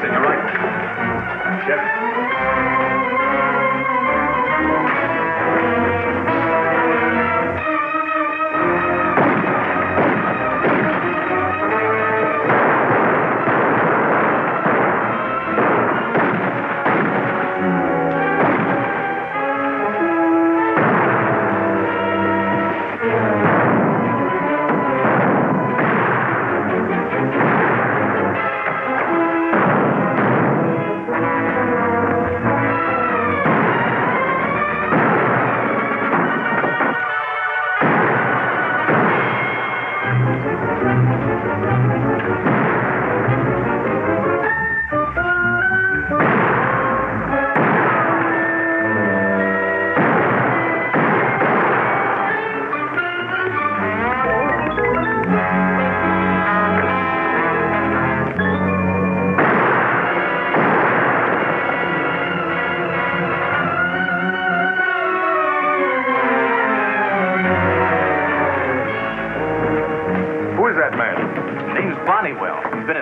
Captain, you're right. Sheriff.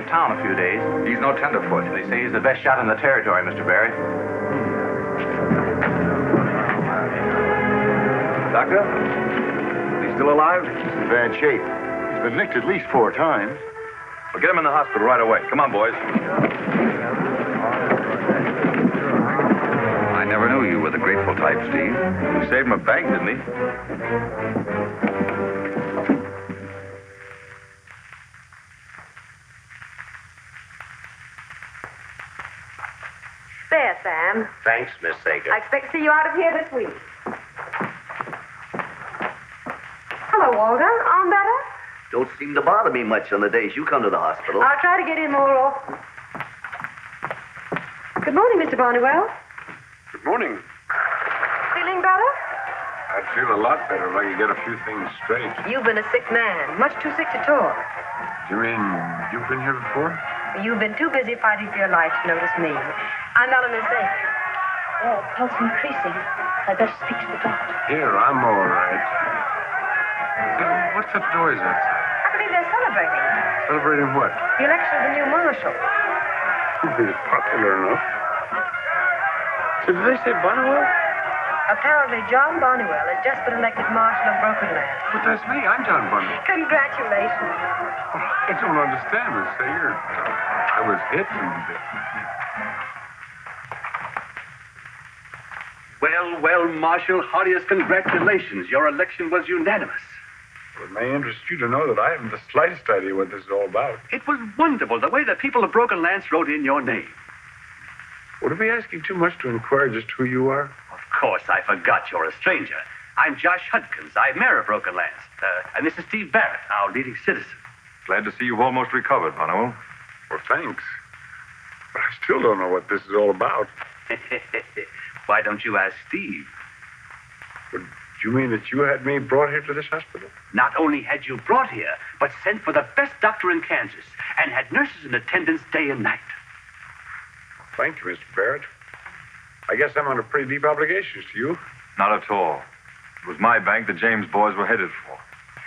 Town a few days. He's no tenderfoot. They say he's the best shot in the territory, Mr. Barry. Doctor? Is he still alive? He's in bad shape. He's been nicked at least 4 times. Well, get him in the hospital right away. Come on, boys. I never knew you were the grateful type, Steve. You saved him a bank, didn't he? There, Sam. Thanks, Miss Sager. I expect to see you out of here this week. Hello, Walter. Arm better? Don't seem to bother me much on the days you come to the hospital. I'll try to get in more often. Good morning, Mr. Barnywell. Good morning. Feeling better? I'd feel a lot better if I could get a few things straight. You've been a sick man. Much too sick to talk. You mean you've been here before? You've been too busy fighting for your life to notice me. I'm Eleanor Sager. Oh, pulse increasing. I'd better speak to the doctor. Here, I'm all right. What's that noise outside? I believe they're celebrating. Celebrating what? The election of the new marshal. He's popular enough. So did they say Barnwell? Apparently, John Barnywell has just been elected marshal of Broken Land. But that's me. I'm John Barnwell. Congratulations. I don't understand, Miss Sager. I was hit and... Well, Marshal, heartiest congratulations. Your election was unanimous. Well, it may interest you to know that I haven't the slightest idea what this is all about. It was wonderful, the way the people of Broken Lands wrote in your name. Would it be asking too much to inquire just who you are? Of course, I forgot you're a stranger. I'm Josh Hudkins. I'm mayor of Broken Lands. And this is Steve Barrett, our leading citizen. Glad to see you've almost recovered, Barnwell. Well, thanks. But I still don't know what this is all about. Why don't you ask Steve? But do you mean that you had me brought here to this hospital? Not only had you brought here, but sent for the best doctor in Kansas and had nurses in attendance day and night. Thank you, Mr. Barrett. I guess I'm under pretty deep obligations to you. Not at all. It was my bank the James boys were headed for.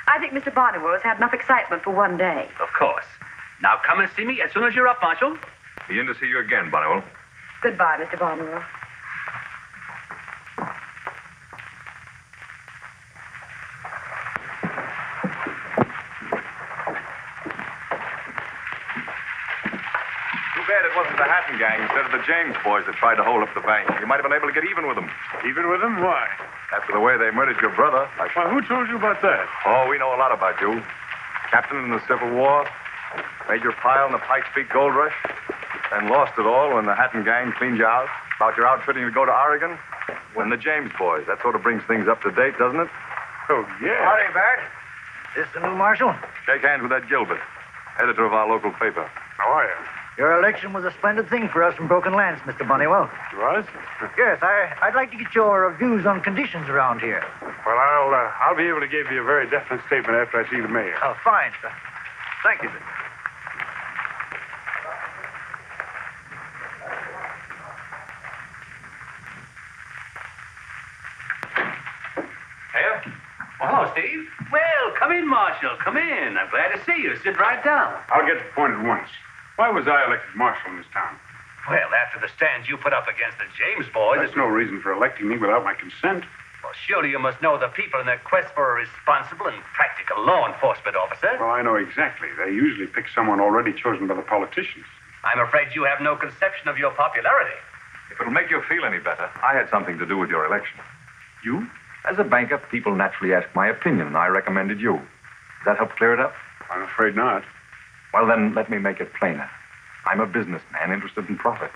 I think Mr. Barnywell has had enough excitement for one day. Of course. Now come and see me as soon as you're up, Marshal. Be in to see you again, Barnwell. Goodbye, Mr. Barnywell. Too bad it wasn't the Hatton gang instead of the James boys that tried to hold up the bank. You might have been able to get even with them. Even with them? Why? After the way they murdered your brother. Why, who told you about that? Oh, we know a lot about you. Captain in the Civil War, made your pile in the Pikes Peak Gold Rush, then lost it all when the Hatton gang cleaned you out about your outfitting to go to Oregon. When the James boys. That sort of brings things up to date, doesn't it? Oh, yeah. Howdy, Barrett. This the new marshal? Shake hands with that Gilbert, editor of our local paper. How are you? Your election was a splendid thing for us in Broken Lands, Mr. Bunnywell. It was? Yes, I'd like to get your views on conditions around here. Well, I'll be able to give you a very definite statement after I see the mayor. Oh, fine, sir. Thank you, sir. Here? Well, hello, Steve. Well, come in, Marshal. Come in. I'm glad to see you. Sit right down. I'll get to the point at once. Why was I elected marshal in this town? Well, after the stands you put up against the James boys... That's no reason for electing me without my consent. Well, surely you must know the people in their quest for a responsible and practical law enforcement officer. Well, I know exactly. They usually pick someone already chosen by the politicians. I'm afraid you have no conception of your popularity. If it'll make you feel any better, I had something to do with your election. You? As a banker, people naturally ask my opinion, and I recommended you. Does that help clear it up? I'm afraid not. Well, then, let me make it plainer. I'm a businessman interested in profit.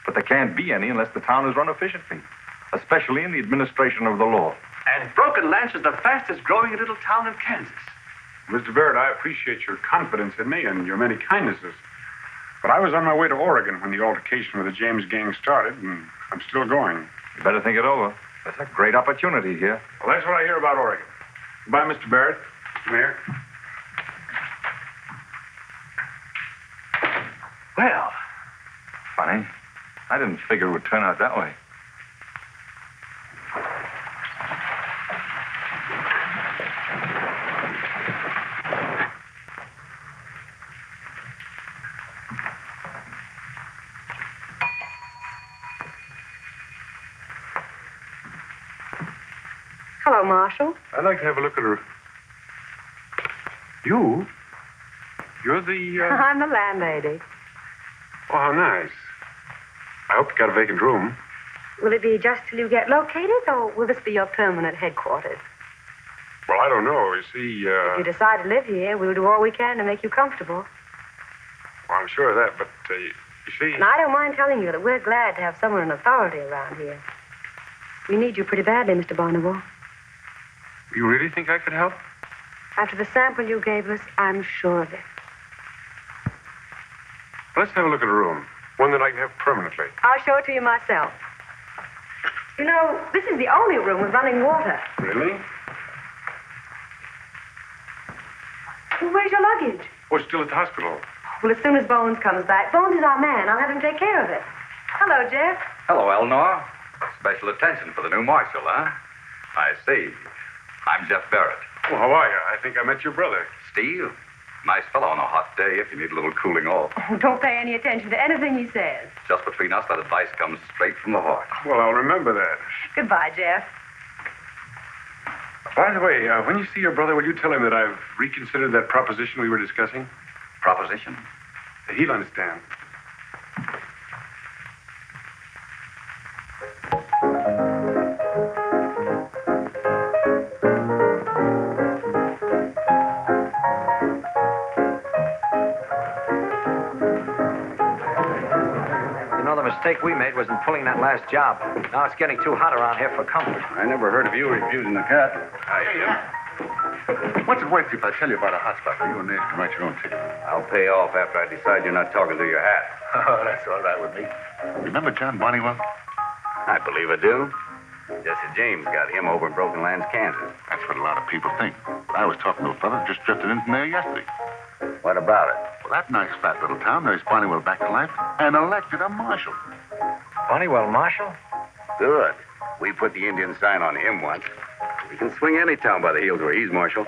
But there can't be any unless the town is run efficiently, especially in the administration of the law. And Broken Lance is the fastest growing little town in Kansas. Mr. Barrett, I appreciate your confidence in me and your many kindnesses. But I was on my way to Oregon when the altercation with the James gang started, and I'm still going. You better think it over. There's a great opportunity here. Well, that's what I hear about Oregon. Goodbye, Mr. Barrett. Mayor. Well, Funny. I didn't figure it would turn out that way. Hello, Marshal. I'd like to have a look at her. You? You're the, I'm the landlady. Oh, how nice. I hope you got a vacant room. Will it be just till you get located, or will this be your permanent headquarters? Well, I don't know. You see, If you decide to live here, we'll do all we can to make you comfortable. well, I'm sure of that, but, you see... And I don't mind telling you that we're glad to have someone in authority around here. We need you pretty badly, Mr. Barnable. You really think I could help? After the sample you gave us, I'm sure of it. Let's have a look at a room. One that I can have permanently. I'll show it to you myself. You know, this is the only room with running water. Really? Well, where's your luggage? Oh, it's still at the hospital. Well, as soon as Bones comes back, Bones is our man. I'll have him take care of it. Hello, Jeff. Hello, Eleanor. Special attention for the new marshal, huh? I see. I'm Jeff Barrett. Well, how are you? I think I met your brother. Steve? Nice fellow on a hot day if you need a little cooling off. Oh, don't pay any attention to anything he says. Just between us, that advice comes straight from the heart. Well, I'll remember that. Goodbye, Jeff. By the way, when you see your brother, will you tell him that I've reconsidered that proposition we were discussing? Proposition? He'll understand. The mistake we made was in pulling that last job. Now it's getting too hot around here for comfort. I never heard of you refusing the cut. What's it worth if I tell you about a hot spot where you and Nash can write your own ticket? I'll pay off after I decide you're not talking through your hat. Oh, that's all right with me. Remember John Bonnywell? I believe I do. Jesse James got him over in Broken Lands, Kansas. That's what a lot of people think. I was talking to a fellow who just drifted in from there yesterday. What about it? Well, that nice fat little town nursed Bonnywell back to life and elected a marshal. Bonnywell, Marshal? Good. We put the Indian sign on him once. We can swing any town by the heels where he's marshal.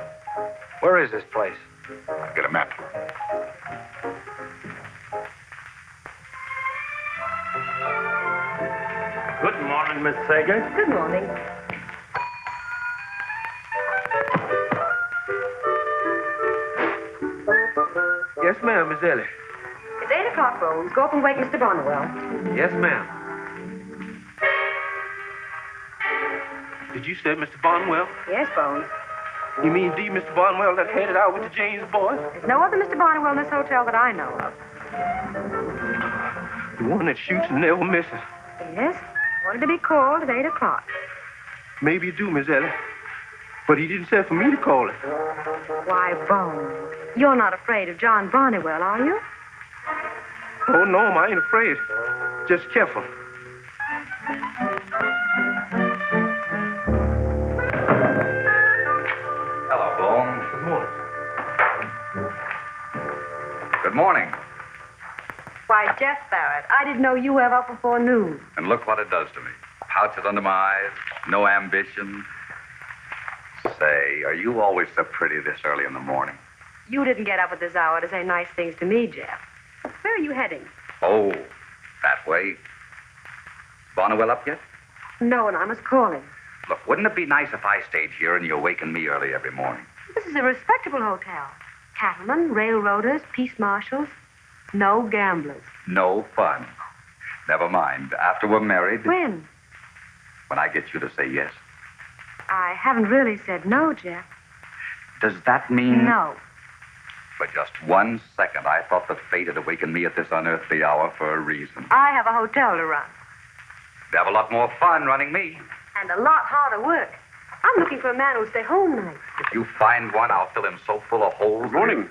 Where is this place? I'll get a map. Good morning, Miss Sager. Good morning. Yes, ma'am, Miss Ellie. It's 8 o'clock, Bones. Go up and wake Mr. Barnwell. Yes, ma'am. Did you say Mr. Barnwell? Yes, Bones. You mean D. Mr. Barnwell that headed out with the James boys? There's no other Mr. Barnwell in this hotel that I know of. The one that shoots and never misses. Yes? Wanted to be called at 8 o'clock. Maybe you do, Miss Ellie. But he didn't say for me to call it. Why, Bones, you're not afraid of John Barnwell, are you? Oh, no, I ain't afraid. Just careful. Hello, Bones. Good morning. Good morning. Why, Jeff Barrett, I didn't know you were up before noon. And look what it does to me. Pouches under my eyes, no ambition. Say, are you always so pretty this early in the morning? You didn't get up at this hour to say nice things to me, Jeff. Where are you heading? Oh, That way. Barnwell up yet? No, and I must call him. Look, wouldn't it be nice if I stayed here and you awakened me early every morning? This is a respectable hotel. Cattlemen, railroaders, peace marshals. No gamblers. No fun. Never mind. After we're married, When? when I get you to say yes. I haven't really said no, Jeff. Does that mean... No. For just 1 second, I thought that fate had awakened me at this unearthly hour for a reason. I have a hotel to run. You'd have a lot more fun running me. And a lot harder work. I'm looking for a man who'll stay home nights. If you find one, I'll fill him so full of holes. Good morning.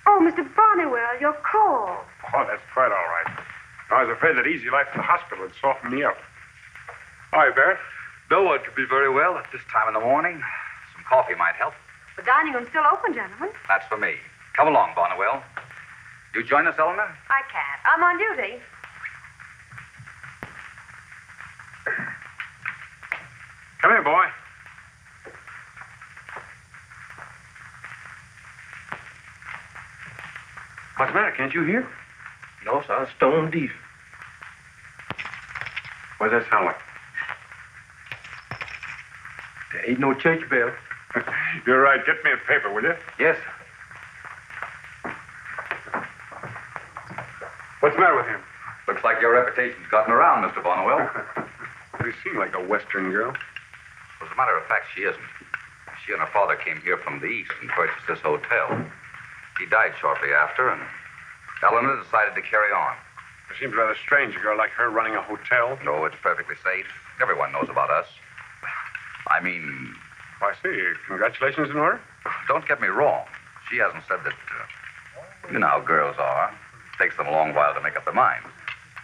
Oh, Mr. Barnywell, your call. Oh, that's quite all right. I was afraid that easy life at the hospital would soften me up. Hi, Barrett. No one could be very well at this time in the morning. Some coffee might help. The dining room's still open, gentlemen. That's for me. Come along, Barnwell. You join us, Eleanor? I can't. I'm on duty. Come here, boy. What's the matter? Can't you hear? No, sir. Stone deaf. What does that sound like? There ain't no church bell. You're right. Get me a paper, will you? Yes. What's the matter with him? Looks like your reputation's gotten around, Mr. Barnwell. You seem like a Western girl. As a matter of fact, she isn't. She and her father came here from the East and purchased this hotel. He died shortly after, and Eleanor decided to carry on. It seems rather strange, a girl like her running a hotel. No, it's perfectly safe. Everyone knows about us. I mean, I see. Congratulations in order. don't get me wrong. She hasn't said that, you know how girls are. It takes them a long while to make up their minds.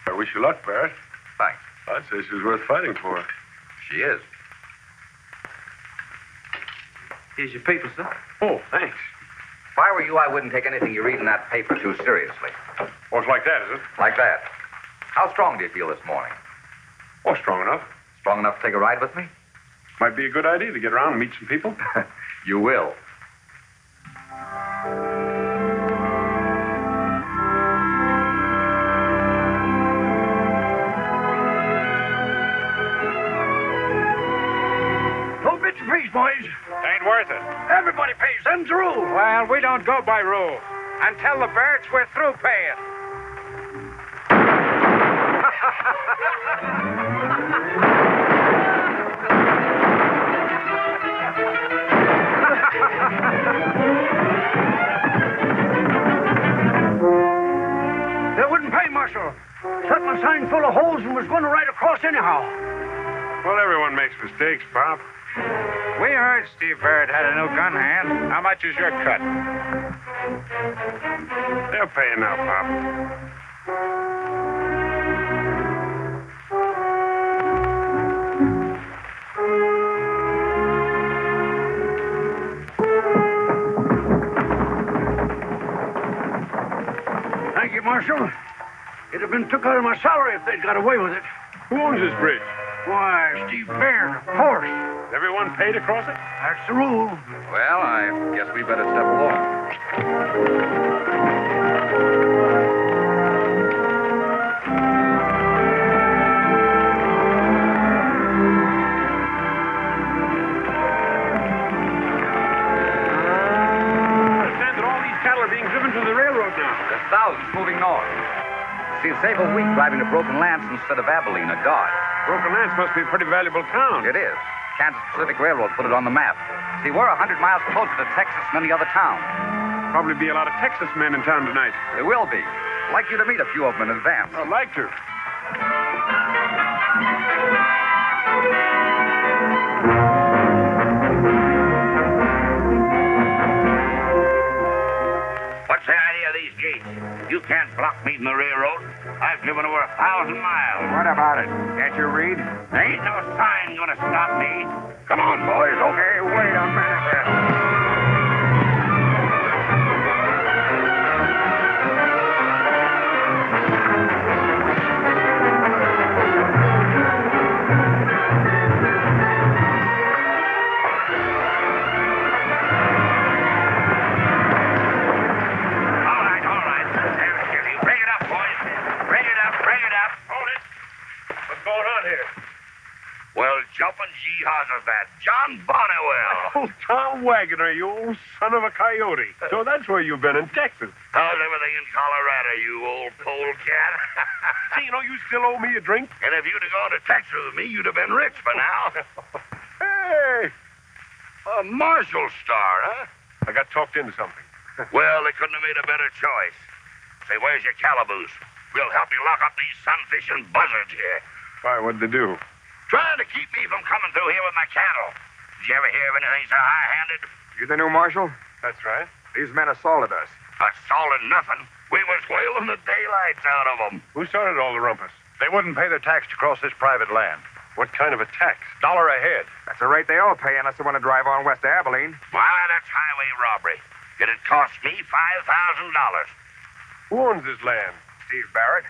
I wish you luck, Barrett. Thanks. I'd say she's worth fighting for. She is. Here's your paper, sir. Oh, thanks. If I were you, I wouldn't take anything you read in that paper too seriously. Oh, it's like that, is it? Like that. How strong do you feel this morning? Oh, strong enough. Strong enough to take a ride with me? Might be a good idea to get around and meet some people. You will. Please, boys. Ain't worth it. Everybody pays them the rule. Well, we don't go by rule. And tell the Barretts we're through paying. They wouldn't pay, Marshal. Set my sign full of holes and was going to ride across anyhow. Well, everyone makes mistakes, Pop. We heard Steve Barrett had a new gun hand. How much is your cut? They'll pay you now, Pop. Thank you, Marshal. It'd have been took out of my salary if they'd got away with it. Who owns this bridge? Why, Steve Barrett, of course. Everyone paid to cross it? That's the rule. Well, I guess we better step along. I understand that all these cattle are being driven to the railroad now. There's thousands moving north. See, save a week driving to Broken Lance instead of Abilene or Dodge. Broken Lance must be a pretty valuable town. It is. Kansas Pacific Railroad put it on the map. See, we're 100 miles closer to Texas than any other town. Probably be a lot of Texas men in town tonight. There will be. I'd like you to meet a few of them in advance. I'd like to. What's the idea of these gates? You can't block me from the railroad. I've driven over 1,000 miles. What about it? Can't you read? There ain't no sign gonna stop me. Come on, boys. Okay, Wait a minute. All right. Bring it up, boys. Bring it up. jumping jihaz is that? John Bonnewell. Oh, Tom Wagoner, you old son of a coyote. So that's where you've been in Texas. How's everything in Colorado, you old polecat? See, you still owe me a drink? And if you'd have gone to Texas with me, you'd have been rich by now. Hey, A marshal star, huh? I got talked into something. Well, they couldn't have made a better choice. Say, where's your calaboose? We'll help you lock up these sunfishing buzzards here. Why, what'd they do? Trying to keep me from coming through here with my cattle. Did you ever hear of anything so high-handed? You the new marshal? That's right. These men assaulted us. Assaulted nothing. We was whaling the daylights out of them. Who started all the rumpus? They wouldn't pay their tax to cross this private land. What kind of a tax? $1 a head. That's the rate they all pay unless they want to drive on west to Abilene. Why, that's highway robbery. It'd cost me $5,000. Who owns this land? Steve Barrett.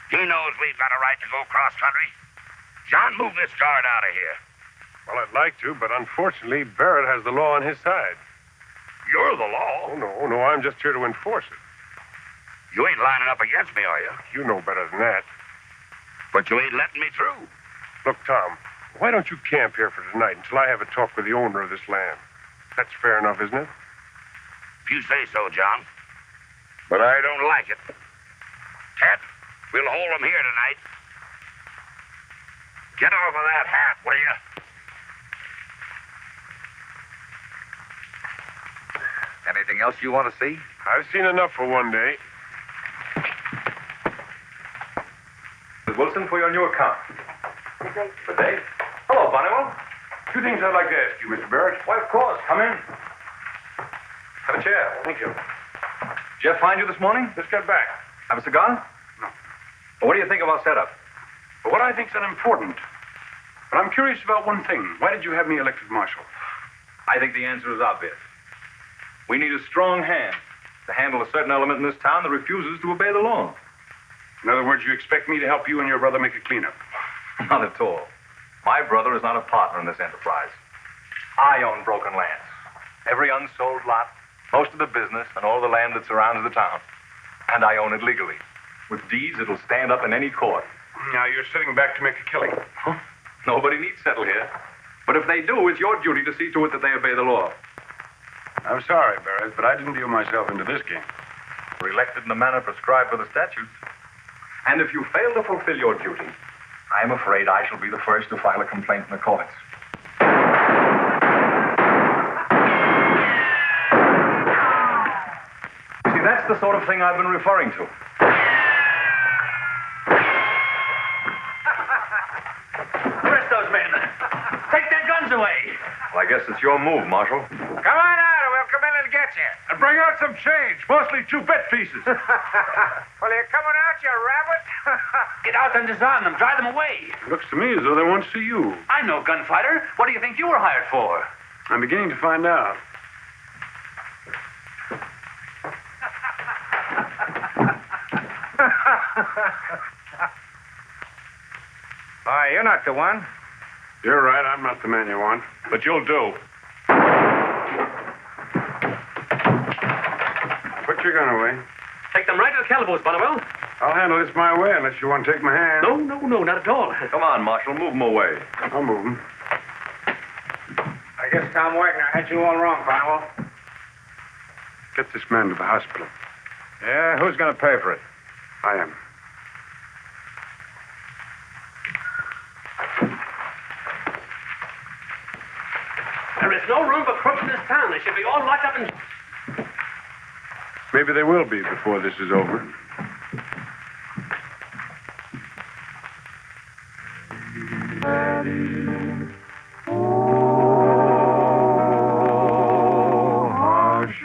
He knows we've got a right to go cross-country. John, move this guard out of here. Well, I'd like to, but unfortunately, Barrett has the law on his side. You're the law. Oh, no, I'm just here to enforce it. You ain't lining up against me, are you? You know better than that. But you ain't letting me through. Look, Tom, why don't you camp here for tonight until I have a talk with the owner of this land? That's fair enough, isn't it? If you say so, John. But I don't like it. Ted, we'll hold him here tonight. Get off of that hat, will you? Anything else you want to see? I've seen enough for one day. Mrs. Wilson, for your new account. Good day. Hello, Bonnewell. Two things I'd like to ask you, Mr. Barrett. Why, of course. Come in. Have a chair. Thank you. Jeff find you this morning? Just got back. Have a cigar? No. Well, what do you think of our setup? But what I think's unimportant. But I'm curious about one thing. Why did you have me elected marshal? I think the answer is obvious. We need a strong hand to handle a certain element in this town that refuses to obey the law. In other words, you expect me to help you and your brother make a cleanup. Not at all. My brother is not a partner in this enterprise. I own broken lands. Every unsold lot, most of the business, and all the land that surrounds the town. And I own it legally. With deeds, it'll stand up in any court. Now, you're sitting back to make a killing. Huh? Nobody needs settle here. But if they do, it's your duty to see to it that they obey the law. I'm sorry, Barrett, but I didn't deal myself into this game. We're elected in the manner prescribed by the statutes. And if you fail to fulfill your duty, I'm afraid I shall be the first to file a complaint in the courts. See, that's the sort of thing I've been referring to. Arrest those men. Take their guns away. Well, I guess it's your move, Marshal. Come on out, or we'll come in and get you. And bring out some change, mostly 2-bit pieces. Well, you're coming out, you rabbit. Get out and disarm them. Drive them away. It looks to me as though they want to see you. I'm no gunfighter. What do you think you were hired for? I'm beginning to find out. Why, you're not the one. You're right, I'm not the man you want. But you'll do. Put your gun away. Take them right to the calaboose, Bonnewell. I'll handle this my way unless you want to take my hand. No, not at all. Come on, Marshal, move them away. I'll move them. I guess Tom Wagner had you all wrong, Bonnewell. Get this man to the hospital. Yeah, who's going to pay for it? I am. There is no room for crooks in this town. They should be all locked up in... Maybe they will be before this is over.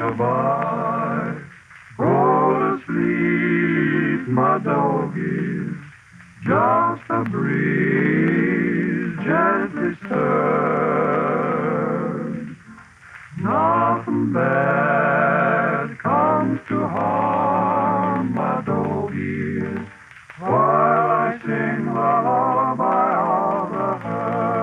Archainbaud, go to sleep, my doggies. Just a breeze gently stirred. Nothing bad comes to harm my doggies while I sing lullaby of the herd.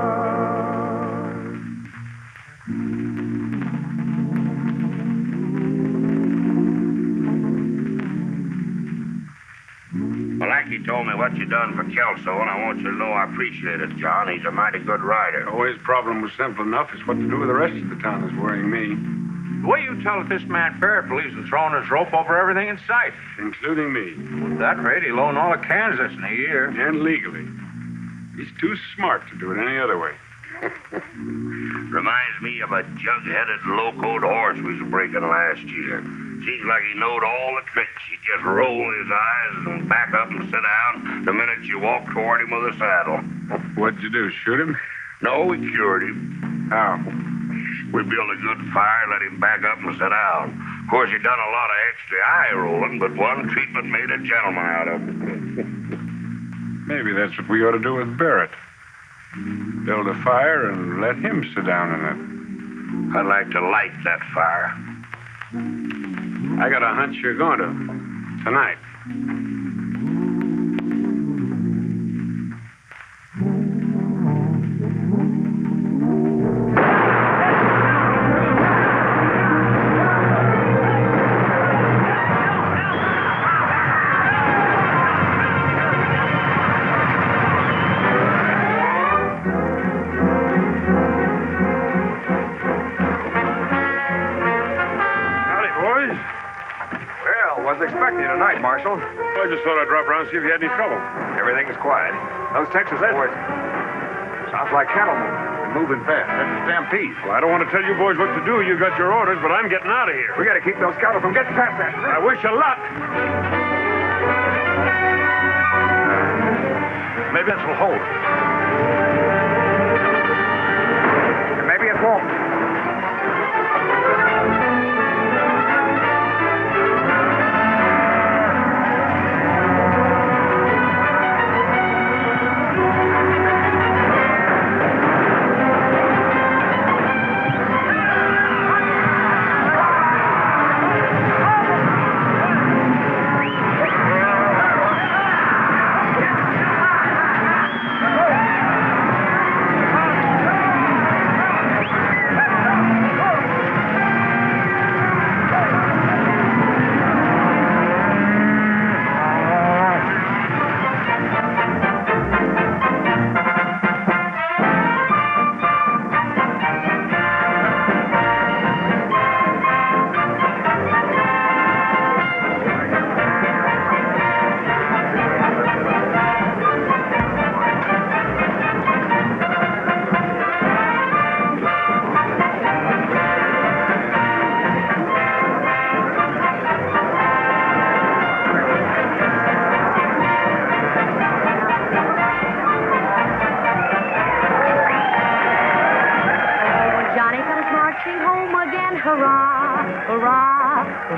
Mm-hmm. Blackie told me what you done for Kelso, and I want you to know I appreciate it, John. He's a mighty good rider. Oh, his problem was simple enough. It's what to do with the rest of the town that's worrying me. The way you tell it, this man Barrett believes in throwing his rope over everything in sight. Including me. At that rate, he'll own all of Kansas in a year. And legally. He's too smart to do it any other way. Reminds me of a jug-headed, locoed horse we was breaking last year. Seems like he knowed all the tricks. He'd just roll his eyes and back up and sit down the minute you walked toward him with a saddle. What'd you do, shoot him? No, we cured him. How? We built a good fire, let him back up and sit down. Of course, he done a lot of extra eye rolling, but one treatment made a gentleman out of him. Maybe that's what we ought to do with Barrett. Build a fire and let him sit down in it. I'd like to light that fire. I got a hunch you're going to. Tonight. Expecting you tonight, Marshal. I just thought I'd drop around and see if you had any trouble. Everything is quiet. Those Texas boys. Sounds like cattlemen. They're moving fast. That's a stampede. Well, I don't want to tell you boys what to do. You got your orders, but I'm getting out of here. We got to keep those cattle from getting past that. I wish you luck. Maybe this will hold. And maybe it won't.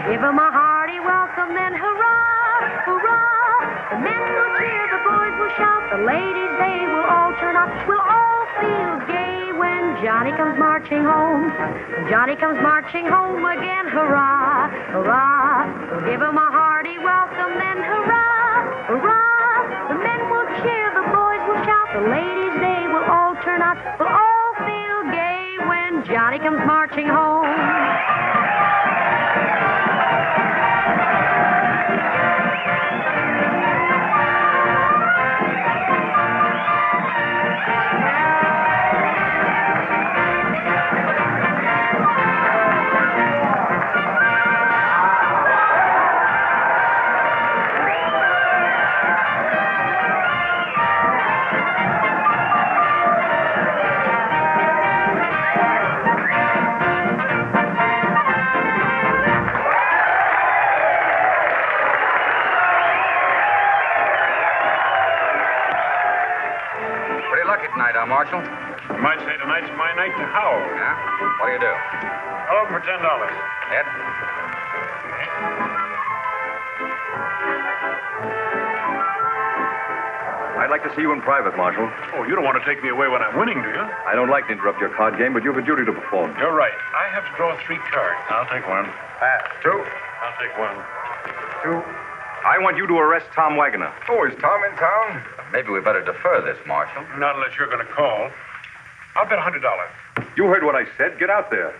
Give 'em a hearty welcome, then hurrah, hurrah. The men will cheer, the boys will shout, the ladies, they will all turn out. We'll all feel gay when Johnny comes marching home. When Johnny comes marching home again, hurrah, hurrah. We'll give 'em a hearty welcome, then hurrah, hurrah. The men will cheer, the boys will shout, the ladies, they will all turn out. We'll all feel gay when Johnny comes marching home. Marshal? You might say tonight's my night to howl. Yeah? What do you do? I'll open for $10. Ed? I'd like to see you in private, Marshal. Oh, you don't want to take me away when I'm winning, do you? I don't like to interrupt your card game, but you have a duty to perform. You're right. I have to draw 3 cards. I'll take one. Pass. 2. I'll take 1. 2. I want you to arrest Tom Wagoner. Oh, is Tom in town? Maybe we better defer this, Marshal. Not unless you're going to call. I'll bet $100. You heard what I said. Get out there.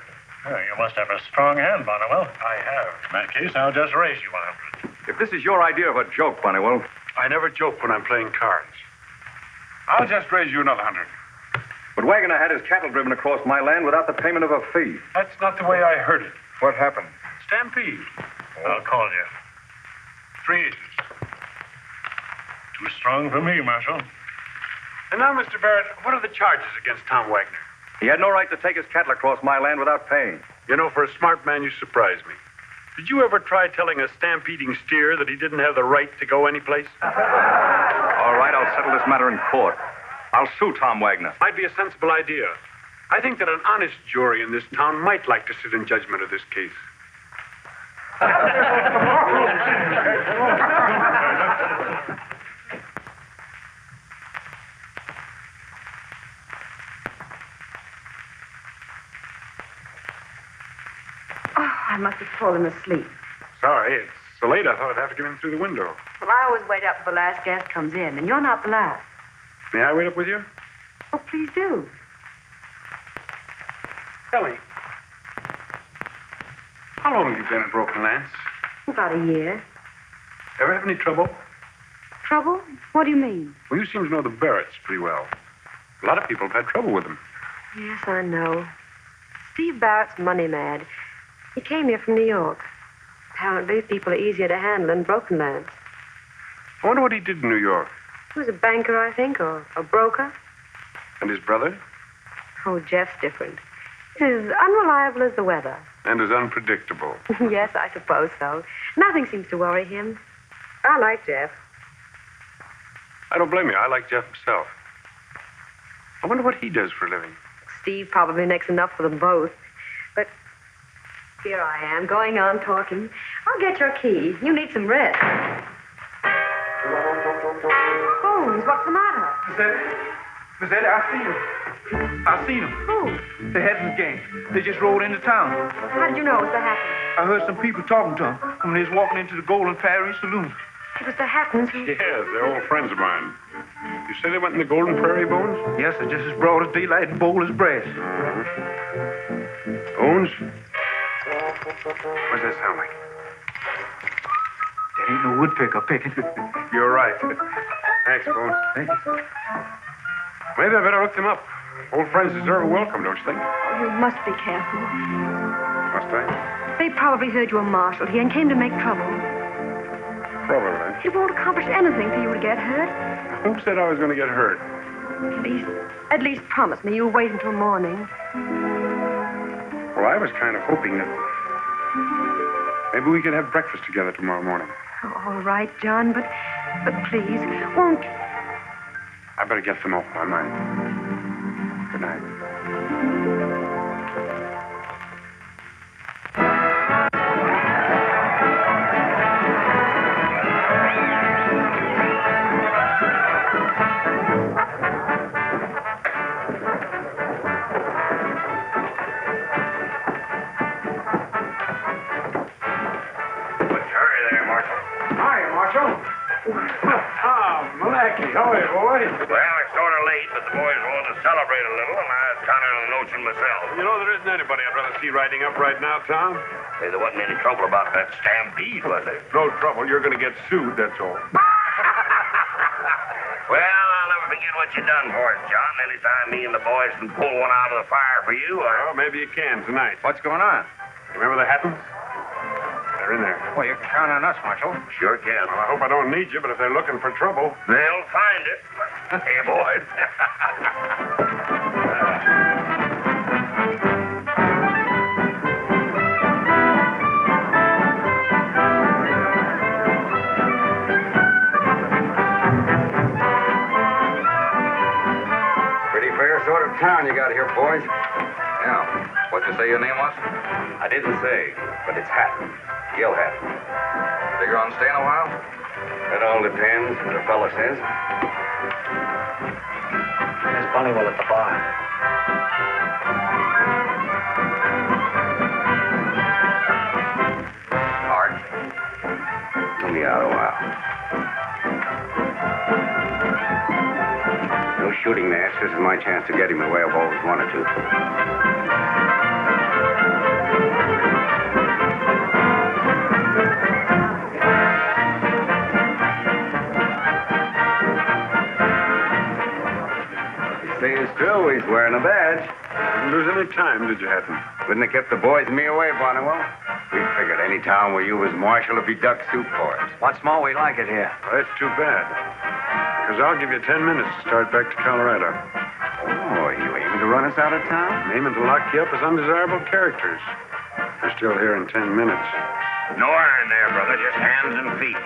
Well, you must have a strong hand, Bonnewell. I have. In that case, I'll just raise you 100. If this is your idea of a joke, Bunnywell. I never joke when I'm playing cards. I'll just raise you another 100. But Wagoner had his cattle driven across my land without the payment of a fee. That's not the way I heard it. What happened? Stampede. I'll call you. 3 aces. Too strong for me, Marshal. And now, Mr. Barrett, what are the charges against Tom Wagner? He had no right to take his cattle across my land without paying. You know, for a smart man, you surprise me. Did you ever try telling a stampeding steer that he didn't have the right to go anyplace? All right, I'll settle this matter in court. I'll sue Tom Wagner. Might be a sensible idea. I think that an honest jury in this town might like to sit in judgment of this case. I must have fallen asleep. Sorry, it's so late I thought I'd have to get in through the window. Well, I always wait up till the last guest comes in, and you're not the last. May I wait up with you? Oh, please do. Tell me, how long have you been at Broken Lance? About a year. Ever have any trouble? Trouble? What do you mean? Well, you seem to know the Barretts pretty well. A lot of people have had trouble with them. Yes, I know. Steve Barrett's money mad. He came here from New York. Apparently, people are easier to handle in Broken Lance. I wonder what he did in New York. He was a banker, I think, or a broker. And his brother? Oh, Jeff's different. He's as unreliable as the weather. And as unpredictable. Yes, I suppose so. Nothing seems to worry him. I like Jeff. I don't blame you. I like Jeff himself. I wonder what he does for a living. Steve probably makes enough for them both. But here I am, going on talking. I'll get your key. You need some rest. Holmes, what's the matter? Miss Eddie, I seen them. Who? The Headens gang. They just rode into town. How did you know it was the Hattons? I heard some people talking to them when they was walking into the Golden Prairie Saloon. It was the Hattons who... Yes, they're old friends of mine. You say they went in the Golden Prairie, Bones? Yes, they're just as broad as daylight and bold as brass. Bones? What's that sound like? That ain't no woodpecker picking. You're right. Thanks, Bones. Thank you. Maybe I better look them up. Old friends deserve a welcome, don't you think? Oh, you must be careful. Must I? They probably heard you were marshal here and came to make trouble. Probably. It won't accomplish anything for you to get hurt. Who said I was going to get hurt? At least promise me you'll wait until morning. Well, I was kind of hoping that maybe we could have breakfast together tomorrow morning. Oh, all right, John, but please, won't... I better get them off my mind. Good night. How are you, boy? Well, it's sort of late, but the boys want to celebrate a little, and I was counting on the notion myself. You know, there isn't anybody I'd rather see riding up right now, Tom. Say, there wasn't any trouble about that stampede, was there? No trouble. You're going to get sued, that's all. Well, I'll never forget what you done for us, John. Anytime me and the boys can pull one out of the fire for you, Well, maybe you can tonight. What's going on? Remember the Hattons? They're in there. Well, you can count on us, Marshal. Sure can. Well, I hope I don't need you, but if they're looking for trouble... They'll find it. Hey, boys. Pretty fair sort of town you got here, boys. Yeah. What'd you say your name was? I didn't say, but it's Hatton. Gil Hatton. Figure on staying a while? That all depends, as the fella says. There's Bunnywell at the bar. Art. He'll be out a while. No shooting match. This is my chance to get him the way I've always wanted to. Still, he's wearing a badge. Didn't lose any time, did you, Hatton? Couldn't have kept the boys and me away, Barnwell. We figured any town where you was marshal would be duck soup for us. What's more, we like it here. Well, that's too bad. Because I'll give you 10 minutes to start back to Colorado. Oh, you aiming to run us out of town? I'm aiming to lock you up as undesirable characters. You're still here in 10 minutes. No iron there, brother. Just hands and feet.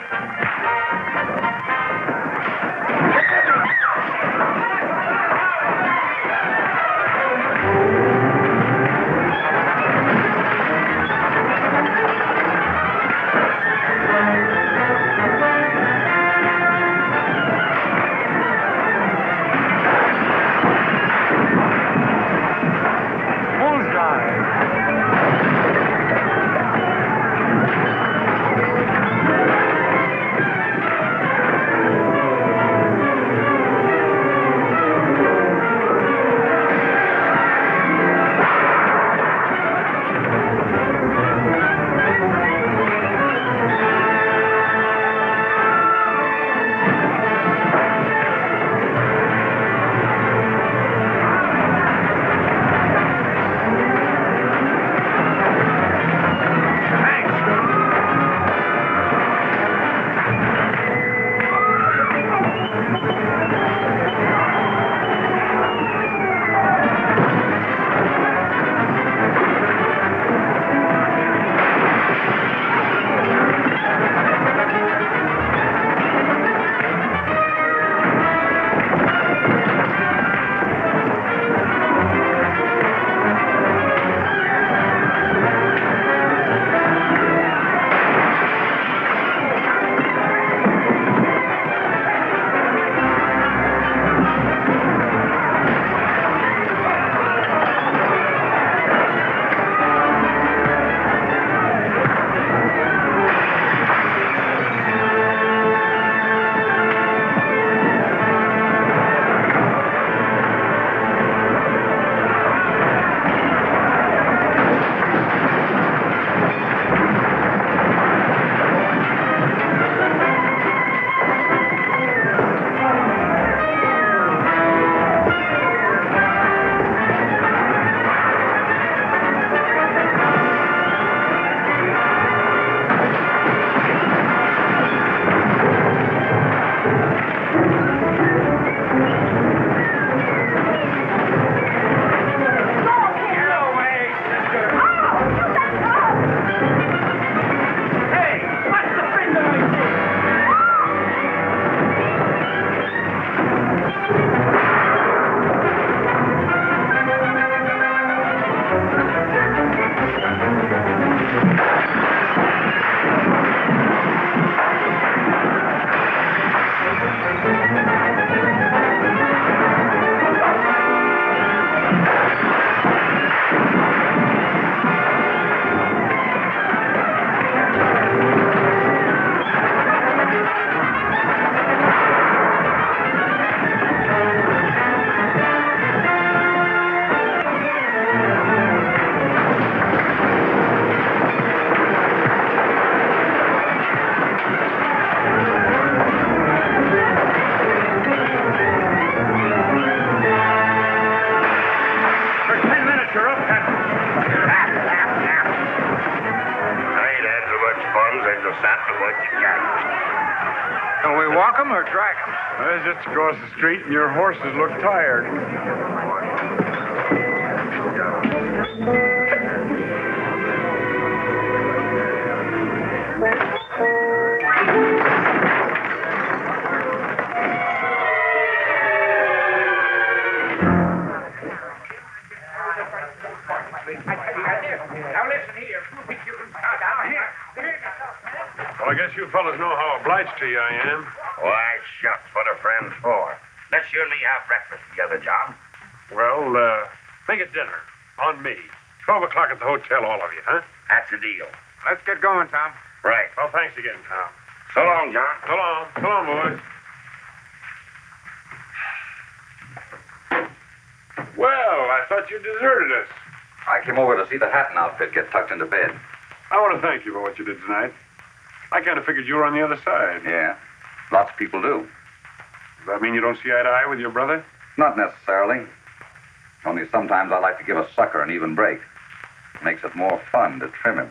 Can we walk 'em or drag 'em? Well, just across the street, and your horses look tired. Now listen here. Well, I guess you fellas know how obliged to you I am. Why, shucks, what are friends for? Let's you and me have breakfast together, John. Well, make it dinner. On me. 12 o'clock at the hotel, all of you, huh? That's the deal. Let's get going, Tom. Right. Well, thanks again, Tom. So long, John. So long. So long, boys. Well, I thought you deserted us. I came over to see the Hatton outfit get tucked into bed. I want to thank you for what you did tonight. I kind of figured you were on the other side. Yeah. Lots of people do. Does that mean you don't see eye to eye with your brother? Not necessarily. Only sometimes I like to give a sucker an even break. Makes it more fun to trim him.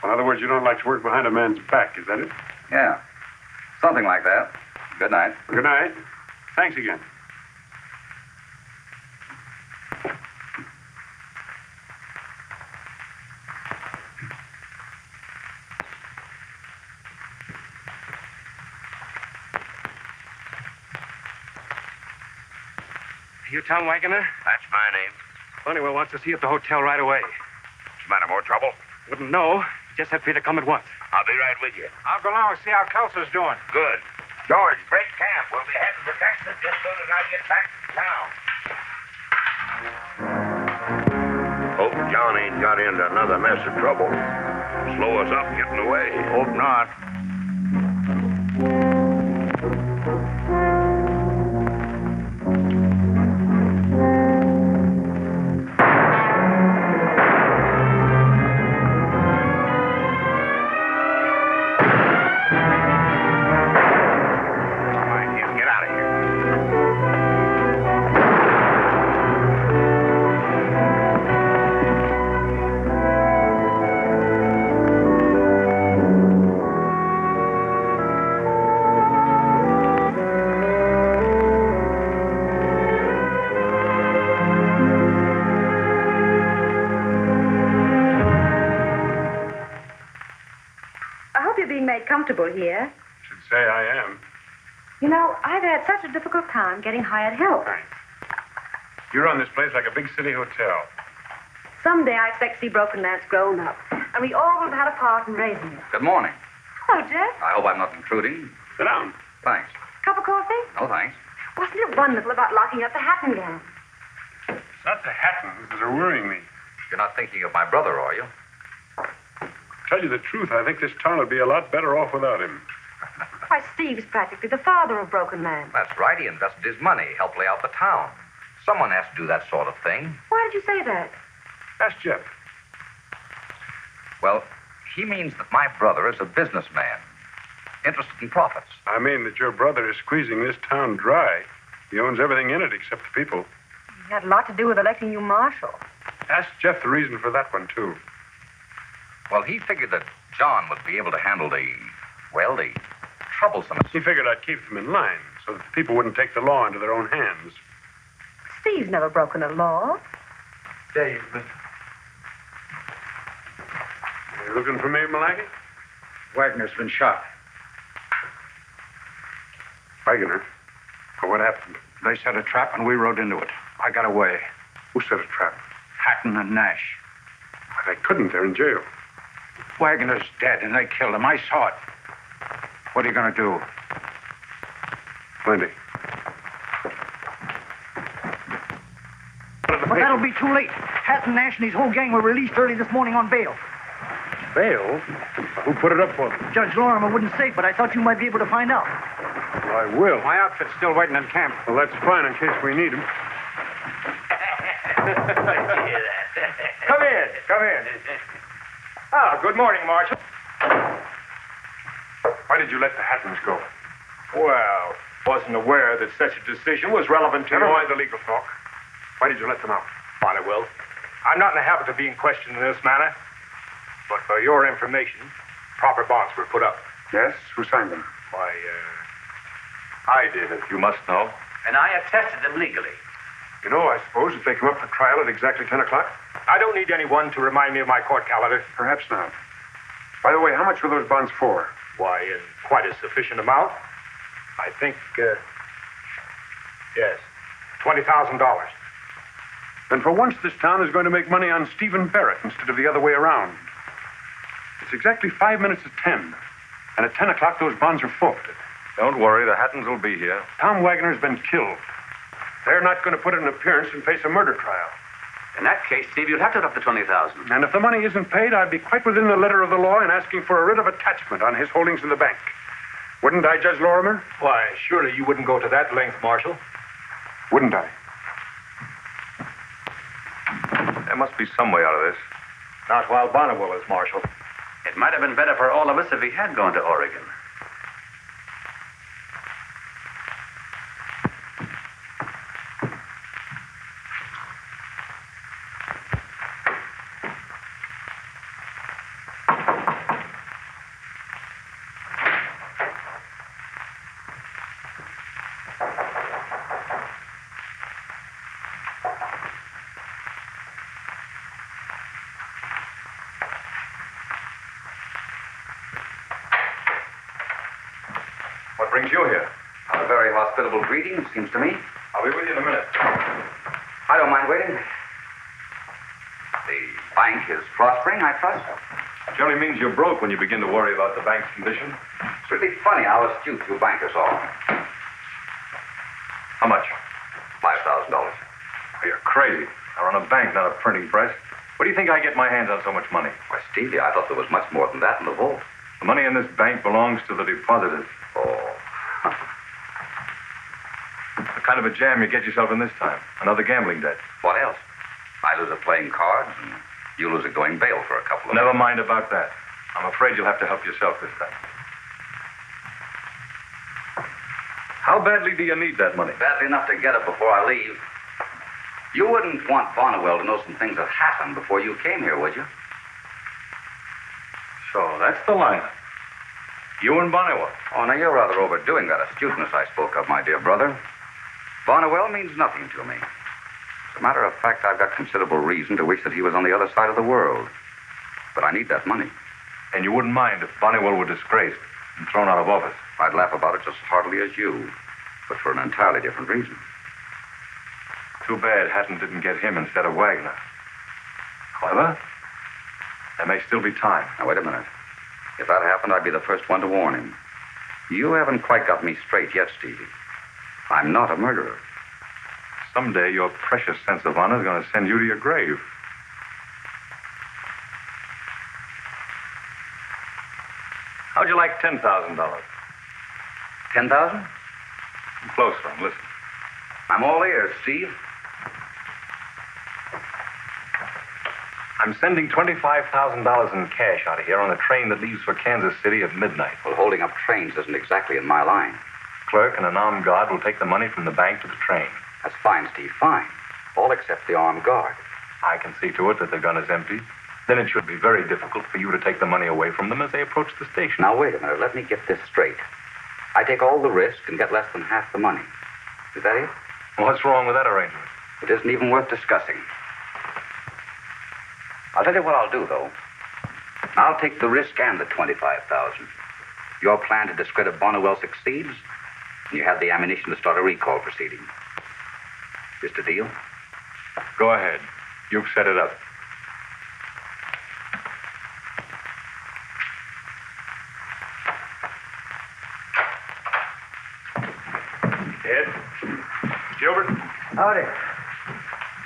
In other words, you don't like to work behind a man's back, is that it? Yeah, something like that. Good night. Good night. Thanks again. You Tom Wagoner? That's my name. Honeywell wants to see you at the hotel right away. What's the matter? More trouble? Wouldn't know. Just had me to come at once. I'll be right with you. I'll go along and see how Kelsey's doing. Good. George, break camp. We'll be heading to Texas just as soon as I get back to town. Hope John ain't got into another mess of trouble. Slow us up getting away. Hope not. Comfortable here. Should say I am. You know, I've had such a difficult time getting hired help. Thanks. You run this place like a big city hotel. Someday I expect to see Broken Lance grown up, and we all will have had a part in raising it. Good morning. Hello, Jeff. I hope I'm not intruding. Sit down. Thanks. Cup of coffee? No, thanks. Wasn't it wonderful about locking up the Hatton gang? It's not the Hattons that are worrying me. You're not thinking of my brother, are you? Tell you the truth, I think this town would be a lot better off without him. Why, Steve's practically the father of Broken Lance. That's right. He invested his money, helped lay out the town. Someone has to do that sort of thing. Why did you say that? Ask Jeff. Well, he means that my brother is a businessman, interested in profits. I mean that your brother is squeezing this town dry. He owns everything in it except the people. It had a lot to do with electing you marshal. Ask Jeff the reason for that one, too. Well, he figured that John would be able to handle the troublesome. He figured I'd keep them in line so that the people wouldn't take the law into their own hands. Steve's never broken a law. Dave. You looking for me, Malachi? Wagner's been shot. Wagoner? Well, what happened? They set a trap and we rode into it. I got away. Who set a trap? Hatton and Nash. They couldn't. They're in jail. Wagner's dead and they killed him. I saw it. What are you going to do? Plenty. But that'll be too late. Hatton, Nash, and his whole gang were released early this morning on bail. Bail? Who put it up for them? Judge Lorimer wouldn't say, but I thought you might be able to find out. Well, I will. My outfit's still waiting in camp. Well, that's fine in case we need him. Come in. Come in. Ah, good morning, Marshal. Why did you let the Hattons go? Well, wasn't aware that such a decision was relevant to Never you. mind the legal talk. Why did you let them out? Will. I'm not in the habit of being questioned in this manner. But for your information, proper bonds were put up. Yes? Who signed them? Why, I did, if you must know. And I attested them legally. You know, I suppose if they come up for trial at exactly 10 o'clock? I don't need anyone to remind me of my court calendar. Perhaps not. By the way, how much were those bonds for? Why, in quite a sufficient amount. I think, yes, $20,000. Then for once, this town is going to make money on Stephen Barrett instead of the other way around. It's exactly 5 minutes to 10. And at 10 o'clock, those bonds are forfeited. Don't worry, the Hattons will be here. Tom Wagner's been killed. They're not going to put in an appearance and face a murder trial. In that case, Steve, you'd have to put up the $20,000. And if the money isn't paid, I'd be quite within the letter of the law in asking for a writ of attachment on his holdings in the bank. Wouldn't I, Judge Lorimer? Why, surely you wouldn't go to that length, Marshal. Wouldn't I? There must be some way out of this. Not while Bonnewell is Marshal. It might have been better for all of us if he had gone to Oregon. brings you here? A very hospitable greeting, it seems to me. I'll be with you in a minute. I don't mind waiting. The bank is prospering, I trust. Generally means you're broke when you begin to worry about the bank's condition. It's really funny how astute you bankers are. How much? $5,000. Oh, you're crazy. I run a bank, not a printing press. What do you think I get my hands on so much money? Why, Stevie, I thought there was much more than that in the vault. The money in this bank belongs to the depositors. Oh. What kind of a jam you get yourself in this time? Another gambling debt. What else? I lose it playing cards, and you lose it going bail for a couple of Never mind about that. I'm afraid you'll have to help yourself this time. How badly do you need that money? Badly enough to get it before I leave. You wouldn't want Bonnewell to know some things that happened before you came here, would you? So that's the line. You and Bonnewell. Oh, now you're rather overdoing that astuteness I spoke of, my dear brother. Bonnewell means nothing to me. As a matter of fact, I've got considerable reason to wish that he was on the other side of the world. But I need that money. And you wouldn't mind if Bonnewell were disgraced and thrown out of office? I'd laugh about it just as heartily as you, but for an entirely different reason. Too bad Hatton didn't get him instead of Wagner. However, there may still be time. Now, wait a minute. If that happened, I'd be the first one to warn him. You haven't quite got me straight yet, Stevie. I'm not a murderer. Someday your precious sense of honor is going to send you to your grave. How'd you like $10,000? 10,000? Come close, son. Listen. I'm all ears, Steve. I'm sending $25,000 in cash out of here on a train that leaves for Kansas City at midnight. Well, holding up trains isn't exactly in my line. Clerk and an armed guard will take the money from the bank to the train. That's fine, Steve, fine. All except the armed guard. I can see to it that the gun is empty. Then it should be very difficult for you to take the money away from them as they approach the station. Now, wait a minute. Let me get this straight. I take all the risk and get less than half the money. Is that it? What's wrong with that arrangement? It isn't even worth discussing. I'll tell you what I'll do, though. I'll take the risk and the $25,000. Your plan to discredit Bonnewell succeeds, and you have the ammunition to start a recall proceeding. Just a deal? Go ahead. You've set it up. Ed? Gilbert? Howdy.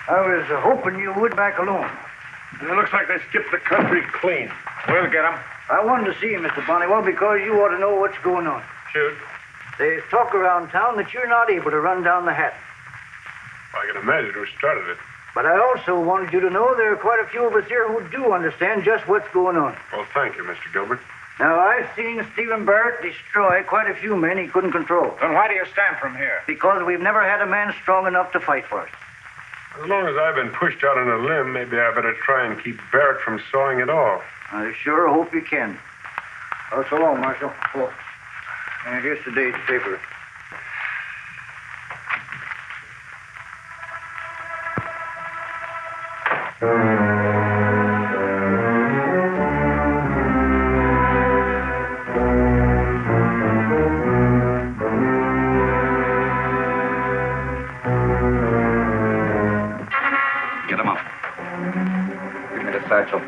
I was hoping you would back alone. It looks like they skipped the country clean. We'll get them. I wanted to see you, Mr. Bonnewell, because you ought to know what's going on. Shoot. There's talk around town that you're not able to run down the Hatton. I can imagine who started it. But I also wanted you to know there are quite a few of us here who do understand just what's going on. Well, thank you, Mr. Gilbert. Now, I've seen Stephen Barrett destroy quite a few men he couldn't control. Then why do you stand from here? Because we've never had a man strong enough to fight for us. As long as I've been pushed out on a limb, maybe I better try and keep Barrett from sawing it off. I sure hope you can. Oh, so long, Marshal. Oh. And here's today's paper. Get him up. Give me the satchel.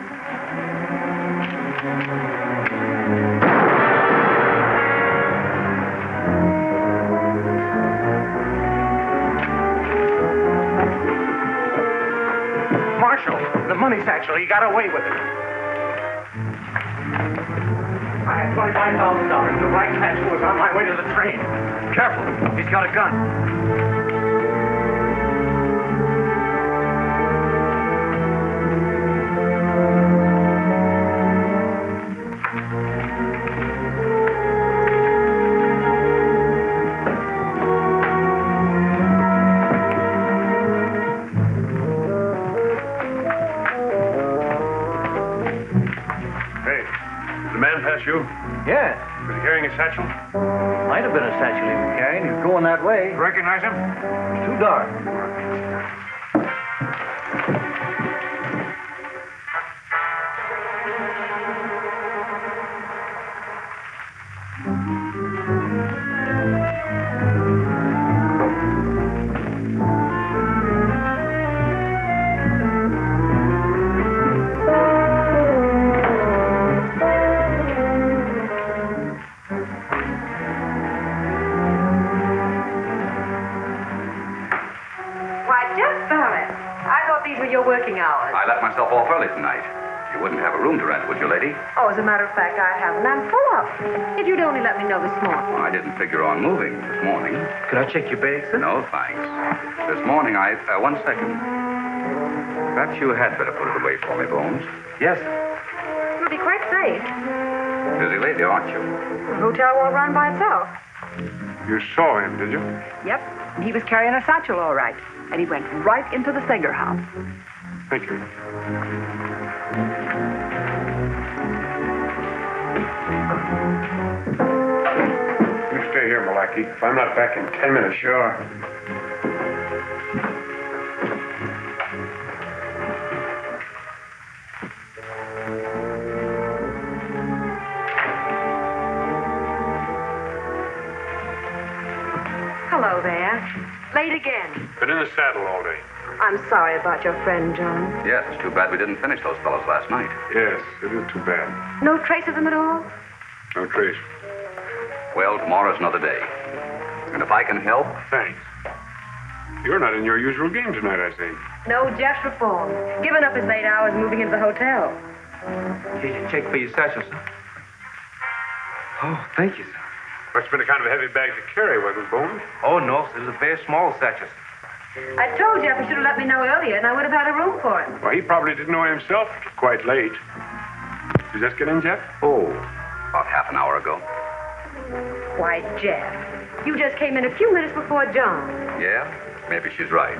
Marshal, the money satchel, he got away with it. I had $25,000. The right satchel was on my way to the train. Careful. He's got a gun. Hey, did the man pass you? Yeah, Was he carrying a satchel? might have been a satchel he was carrying. He was going that way. Recognize him? It's too dark. thought these were your working hours. I let myself off early tonight. You wouldn't have a room to rent, would you, lady? Oh, as a matter of fact, I haven't. I'm full up. If you'd only let me know this morning. Well, I didn't figure on moving this morning. Could I check your bag, sir? No, thanks. This morning, 1 second. Perhaps you had better put it away for me, Bones. Yes, sir. It'll be quite safe. Busy lately, aren't you? The hotel won't run by itself. You saw him, did you? Yep. He was carrying a satchel, all right. And he went right into the Sager house. Thank you. You stay here, Malachi. If I'm not back in 10 minutes. Sure. Hello there. Late again. Been in the saddle all day. I'm sorry about your friend, John. Yes, it's too bad we didn't finish those fellows last night. Yes, it is too bad. No trace of them at all? No trace. Well, tomorrow's another day. And if I can help... Thanks. You're not in your usual game tonight, I see. No, Jeff's reformed. Given up his late hours moving into the hotel. Here's your check for your satchel, sir. Oh, thank you, sir. Must have been a kind of a heavy bag to carry, wasn't it, Bones? Oh, no, sir. It was a very small satchel, sir. I told Jeff he should have let me know earlier, and I would have had a room for him. Well, he probably didn't know himself. Quite late. Did you just get in, Jeff? Oh, about half an hour ago. Why, Jeff, you just came in a few minutes before John. Yeah? Maybe she's right.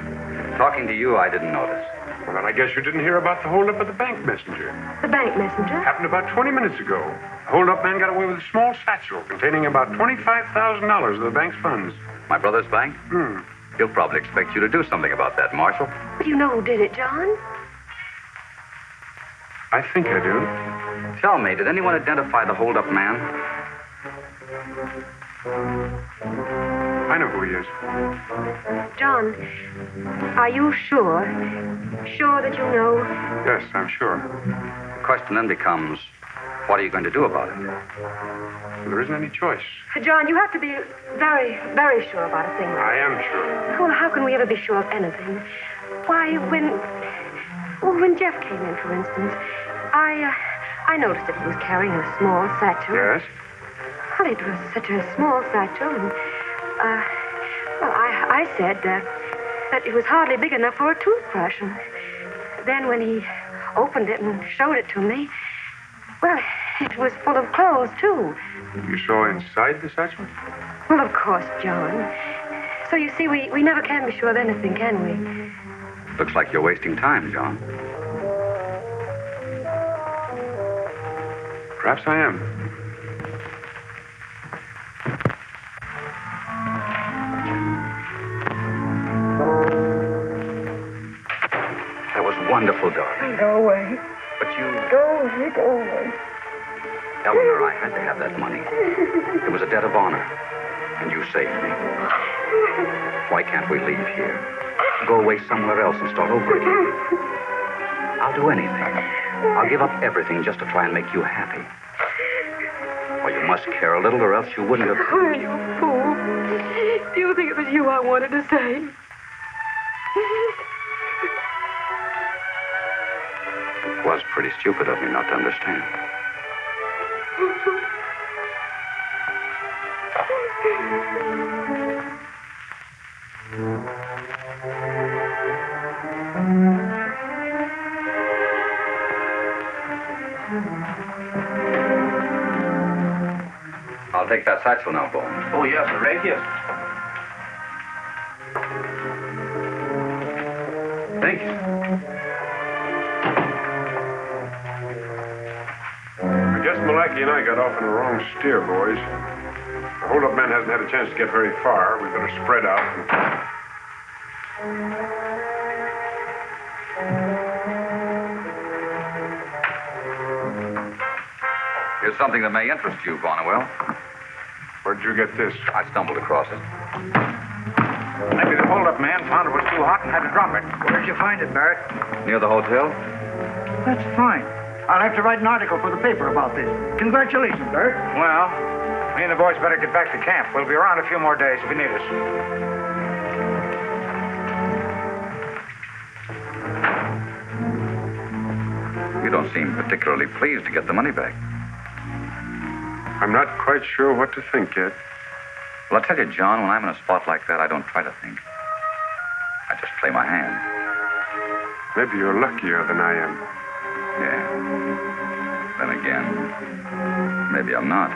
Talking to you, I didn't notice. Well, then I guess you didn't hear about the holdup of the bank messenger. The bank messenger? Happened about 20 minutes ago. The holdup man got away with a small satchel containing about $25,000 of the bank's funds. My brother's bank? He'll probably expect you to do something about that, Marshal. But you know who did it, John? I think I do. Tell me, did anyone identify the holdup man? I know who he is. John, are you sure? Sure that you know? Yes, I'm sure. The question then becomes, what are you going to do about it? There isn't any choice. John, you have to be very, very sure about a thing like I am sure. Well, how can we ever be sure of anything? Why, when Jeff came in, for instance, I noticed that he was carrying a small satchel. Yes? Well, it was such a small satchel, and, I said that it was hardly big enough for a toothbrush, and then when he opened it and showed it to me, well, it was full of clothes, too. You saw inside the satchel? Well, of course, John. So you see, we never can be sure of anything, can we? Looks like you're wasting time, John. Perhaps I am. That was wonderful, darling. Go away. But you... Go away. Eleanor, I had to have that money. It was a debt of honor. And you saved me. Why can't we leave here? Go away somewhere else and start over again. I'll do anything. I'll give up everything just to try and make you happy. Well, you must care a little, or else you wouldn't have... Oh, you fool. Do you think it was you I wanted to save? It was pretty stupid of me not to understand. I'll take that satchel now, Bones. Oh, yes, sir. Right here. Thank you. I guess Malachi and I got off on the wrong steer, boys. The holdup man hasn't had a chance to get very far. We better spread out. Here's something that may interest you, Bonnewell. Where'd you get this? I stumbled across it. Maybe the holdup man found it was too hot and had to drop it. Where'd you find it, Barrett? Near the hotel? That's fine. I'll have to write an article for the paper about this. Congratulations, Barrett. Well, me and the boys better get back to camp. We'll be around a few more days if you need us. You don't seem particularly pleased to get the money back. I'm not quite sure what to think yet. Well, I tell you, John, when I'm in a spot like that, I don't try to think. I just play my hand. Maybe you're luckier than I am. Yeah. Then again, maybe I'm not.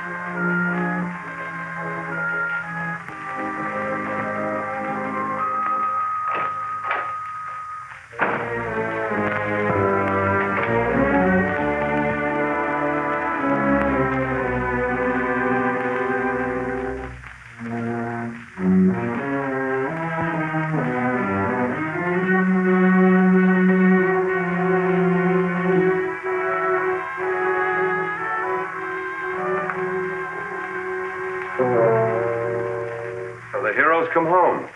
So the heroes come home.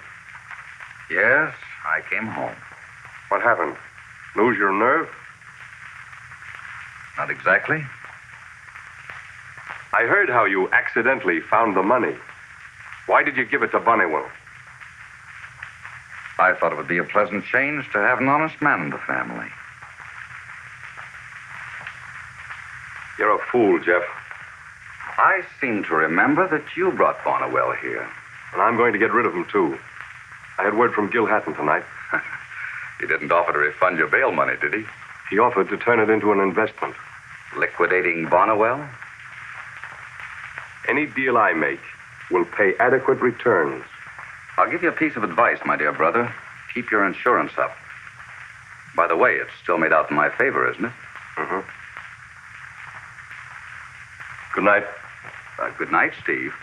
Yes, I came home. What happened? Lose your nerve? Not exactly. I heard how you accidentally found the money. Why did you give it to Bonnewell? I thought it would be a pleasant change to have an honest man in the family. You're a fool, Jeff. I seem to remember that you brought Bonnewell here. And I'm going to get rid of him, too. I had word from Gil Hatton tonight. He didn't offer to refund your bail money, did he? He offered to turn it into an investment. Liquidating Bonnewell? Any deal I make will pay adequate returns. I'll give you a piece of advice, my dear brother. Keep your insurance up. By the way, it's still made out in my favor, isn't it? Mm-hmm. Good night. Good night, Steve.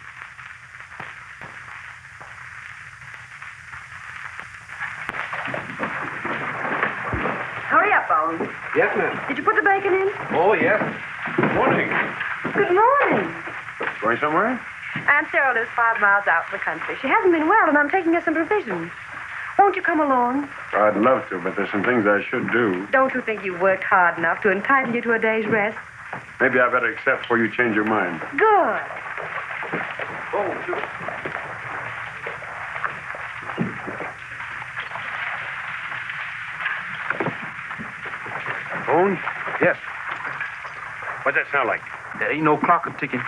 Hurry up, Bones. Yes, ma'am. Did you put the bacon in? Oh, yes. Morning. Good morning. Going somewhere? Aunt Sarah lives 5 miles out in the country. She hasn't been well, and I'm taking her some provisions. Won't you come along? I'd love to, but there's some things I should do. Don't you think you've worked hard enough to entitle you to a day's rest? Maybe I better accept before you change your mind. Good. Bones? Yes. What's that sound like? There ain't no clock a ticking.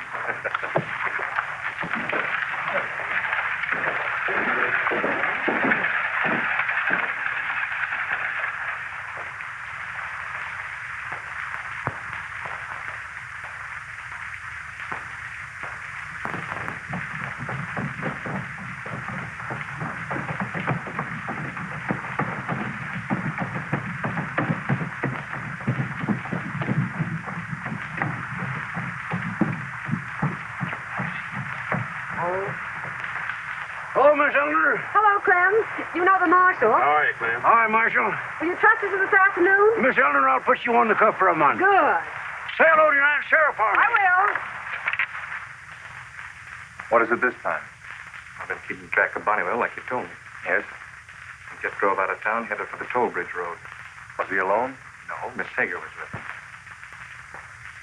Hello, Miss Eleanor. Hello, Clem. You know the marshal? All right, ma'am. Hi, Marshal. Will you trust us this afternoon? Miss Eleanor, I'll put you on the cuff for a month. Good. Say hello to your Aunt Sarah for me. I will. What is it this time? I've been keeping track of Bonnewell like you told me. Yes. He just drove out of town, headed for the toll bridge road. Was he alone? No, Miss Hager was with him.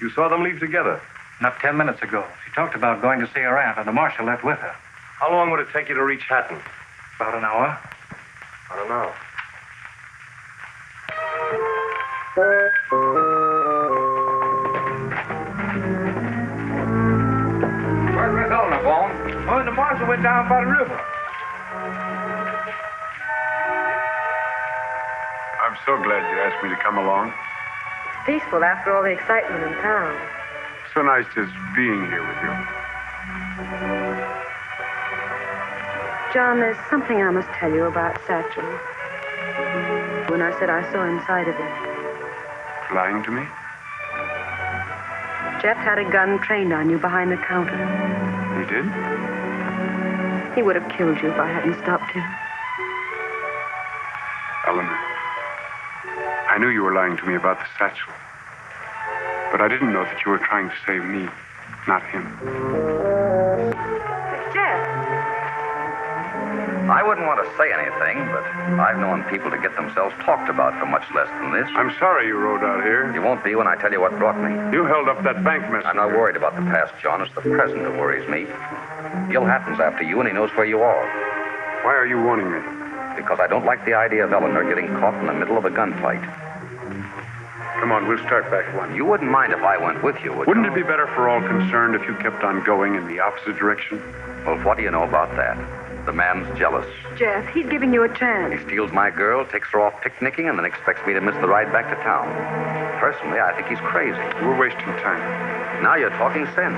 You saw them leave together. Not 10 minutes ago. She talked about going to see her aunt, and the marshal left with her. How long would it take you to reach Hatton? About an hour. I don't know. Where's Miss Eleanor, Bones? Oh, the marshal went down by the river. I'm so glad you asked me to come along. It's peaceful after all the excitement in town. So nice just being here with you. John, there's something I must tell you about Satchel. When I said I saw inside of him. Lying to me? Jeff had a gun trained on you behind the counter. He did? He would have killed you if I hadn't stopped him. Eleanor, I knew you were lying to me about the satchel. But I didn't know that you were trying to save me, not him. Jeff. I wouldn't want to say anything, but I've known people to get themselves talked about for much less than this. I'm sorry you rode out here. You won't be when I tell you what brought me. You held up that bank messenger. I'm not worried about the past, John. It's the present that worries me. Gil Hatton's after you, and he knows where you are. Why are you warning me? Because I don't like the idea of Eleanor getting caught in the middle of a gunfight. Come on, we'll start back one. You wouldn't mind if I went with you, would Wouldn't you? it be better for all concerned if you kept on going in the opposite direction? Well, what do you know about that? The man's jealous. Jeff, he's giving you a chance. He steals my girl, takes her off picnicking, and then expects me to miss the ride back to town. Personally, I think he's crazy. We're wasting time. Now you're talking sense.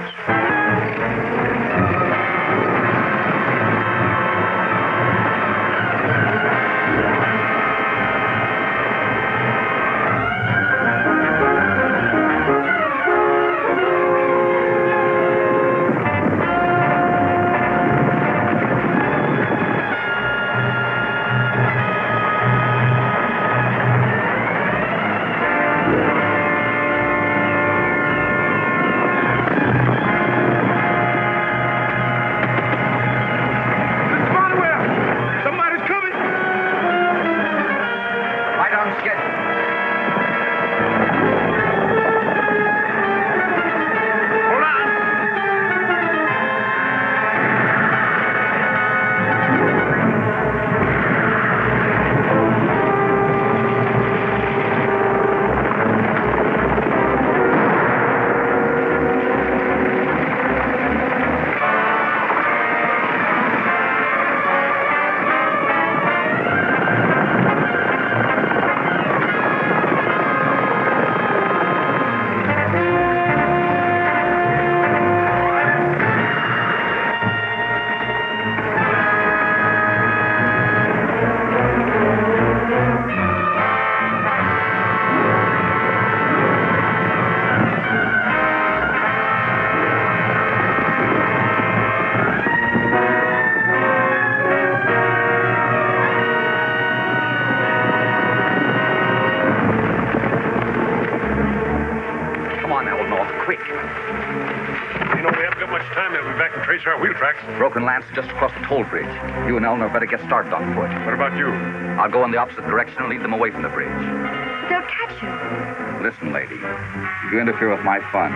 Broken Lance is just across the toll bridge. You and Eleanor better get started on foot. What about you? I'll go in the opposite direction and lead them away from the bridge. They'll catch you. Listen, lady. If you interfere with my fun,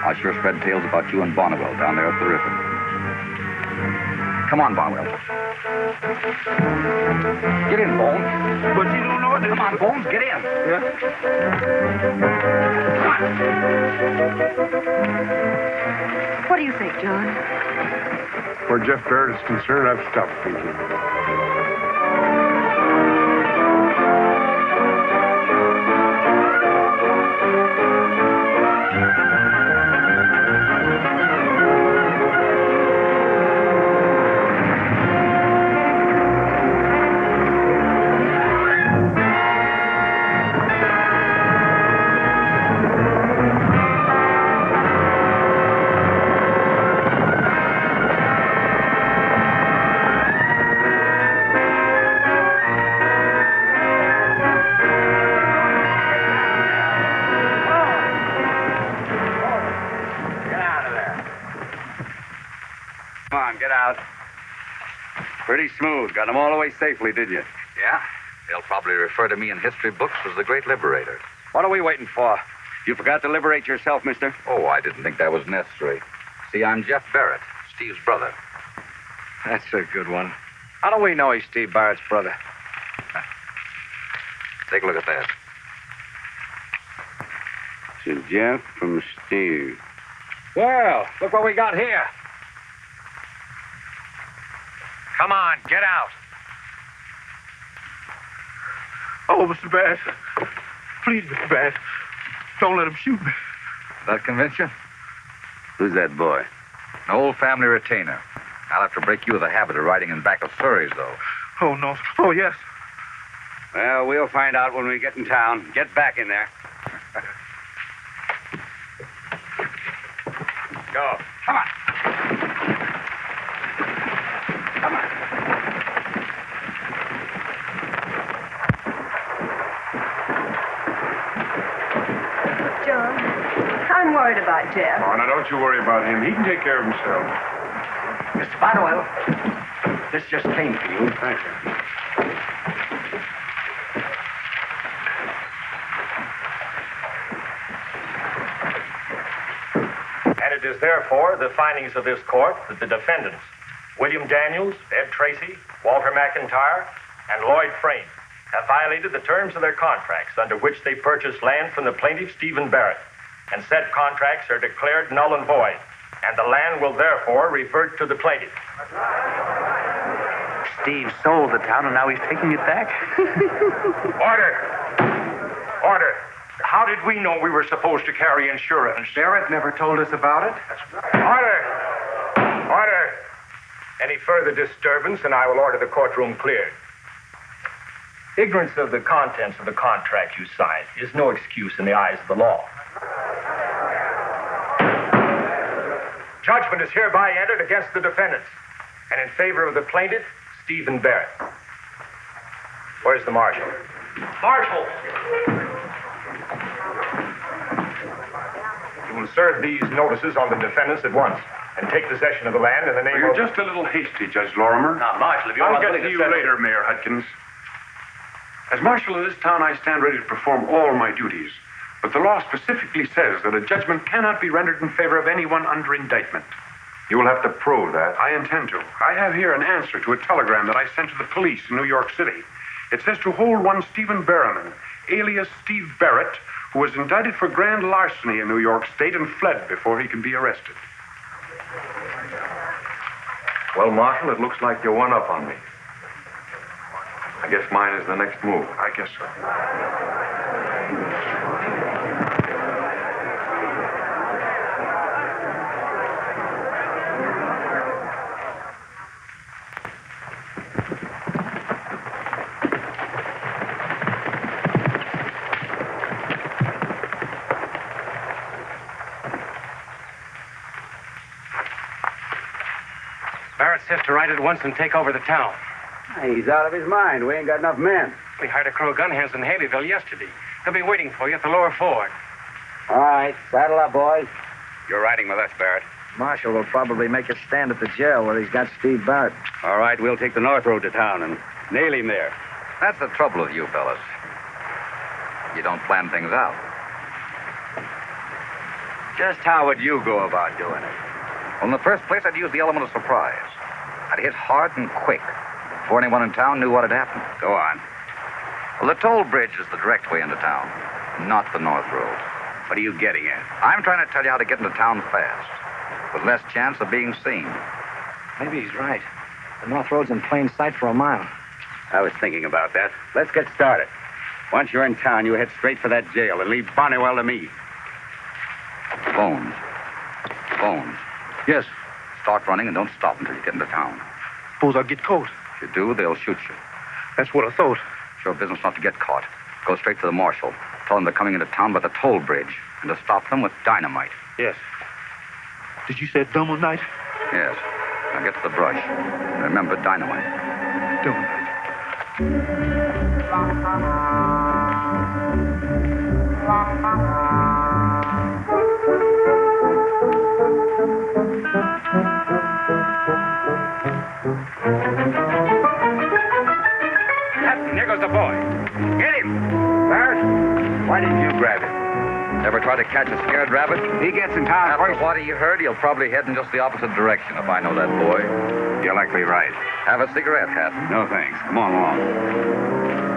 I'll sure spread tales about you and Bonnewell down there at the river. Come on, Bonnewell. Get in, Bones. But you don't know what... Come on, Bones, get in. Yeah? What do you think, John? Where Jeff Barrett is concerned, I've stopped thinking. Pretty smooth. Got them all away safely, did you? Yeah? They'll probably refer to me in history books as the great liberator. What are we waiting for? You forgot to liberate yourself, mister? Oh, I didn't think that was necessary. See, I'm Jeff Barrett, Steve's brother. That's a good one. How do we know he's Steve Barrett's brother? Take a look at that. To Jeff from Steve. Well, look what we got here. Come on, get out. Oh, Mr. Bass. Please, Mr. Bass. Don't let him shoot me. That convince you? Who's that boy? An old family retainer. I'll have to break you of the habit of riding in back of surreys, though. Oh, no. Oh, yes. Well, we'll find out when we get in town. Get back in there. Go. Come on. John, I'm worried about Jeff. Oh, now, don't you worry about him. He can take care of himself. Mr. Bonnewell, this just came for you. Thank you. And it is therefore the findings of this court that the defendants, William Daniels, Ed Tracy, Walter McIntyre, and Lloyd Frame, have violated the terms of their contracts under which they purchased land from the plaintiff, Stephen Barrett, and said contracts are declared null and void, and the land will therefore revert to the plaintiff. Steve sold the town, and now he's taking it back? Order! Order! How did we know we were supposed to carry insurance? Barrett never told us about it. Order! Order! Any further disturbance, and I will order the courtroom cleared. Ignorance of the contents of the contract you signed is no excuse in the eyes of the law. Judgment is hereby entered against the defendants and in favor of the plaintiff, Stephen Barrett. Where's the marshal? Marshal! You will serve these notices on the defendants at once and take possession of the land in the name You're of... just a little hasty, Judge Lorimer. Now, Marshal, if you're I'll not get willing to to you settle- later, Mayor Hudkins. As marshal of this town, I stand ready to perform all my duties. But the law specifically says that a judgment cannot be rendered in favor of anyone under indictment. You will have to prove that. I intend to. I have here an answer to a telegram that I sent to the police in New York City. It says to hold one Stephen Berriman, alias Steve Barrett, who was indicted for grand larceny in New York State and fled before he can be arrested. Well, Marshal, it looks like you're one up on me. I guess mine is the next move. I guess so. Barrett says to ride at once and take over the town. He's out of his mind. We ain't got enough men. We hired a crew of gun hands in Haleyville yesterday. They'll be waiting for you at the lower ford. All right, saddle up, boys. You're riding with us, Barrett. Marshal will probably make a stand at the jail where he's got Steve Barrett. All right, we'll take the north road to town and nail him there. That's the trouble with you fellas. You don't plan things out. Just how would you go about doing it? Well, in the first place, I'd use the element of surprise. I'd hit hard and quick before anyone in town knew what had happened. Go on. Well, the toll bridge is the direct way into town, not the north road. What are you getting at? I'm trying to tell you how to get into town fast, with less chance of being seen. Maybe he's right. The north road's in plain sight for a mile. I was thinking about that. Let's get started. Once you're in town, you head straight for that jail and leave Barnywell to me. Bones. Bones. Yes. Start running and don't stop until you get into town. Suppose I'll get caught. If you do, they'll shoot you. That's what I thought. It's your business not to get caught. Go straight to the marshal. Tell them they're coming into town by the toll bridge and to stop them with dynamite. Yes. Did you say dumb night? Yes. Now get to the brush. And remember dynamite. There goes the boy. Get him! Barrett, why didn't you grab him? Ever try to catch a scared rabbit? He gets in town After first. what he heard, he'll probably head in just the opposite direction if I know that boy. You're likely right. Have a cigarette, Hat? No, thanks. Come on along.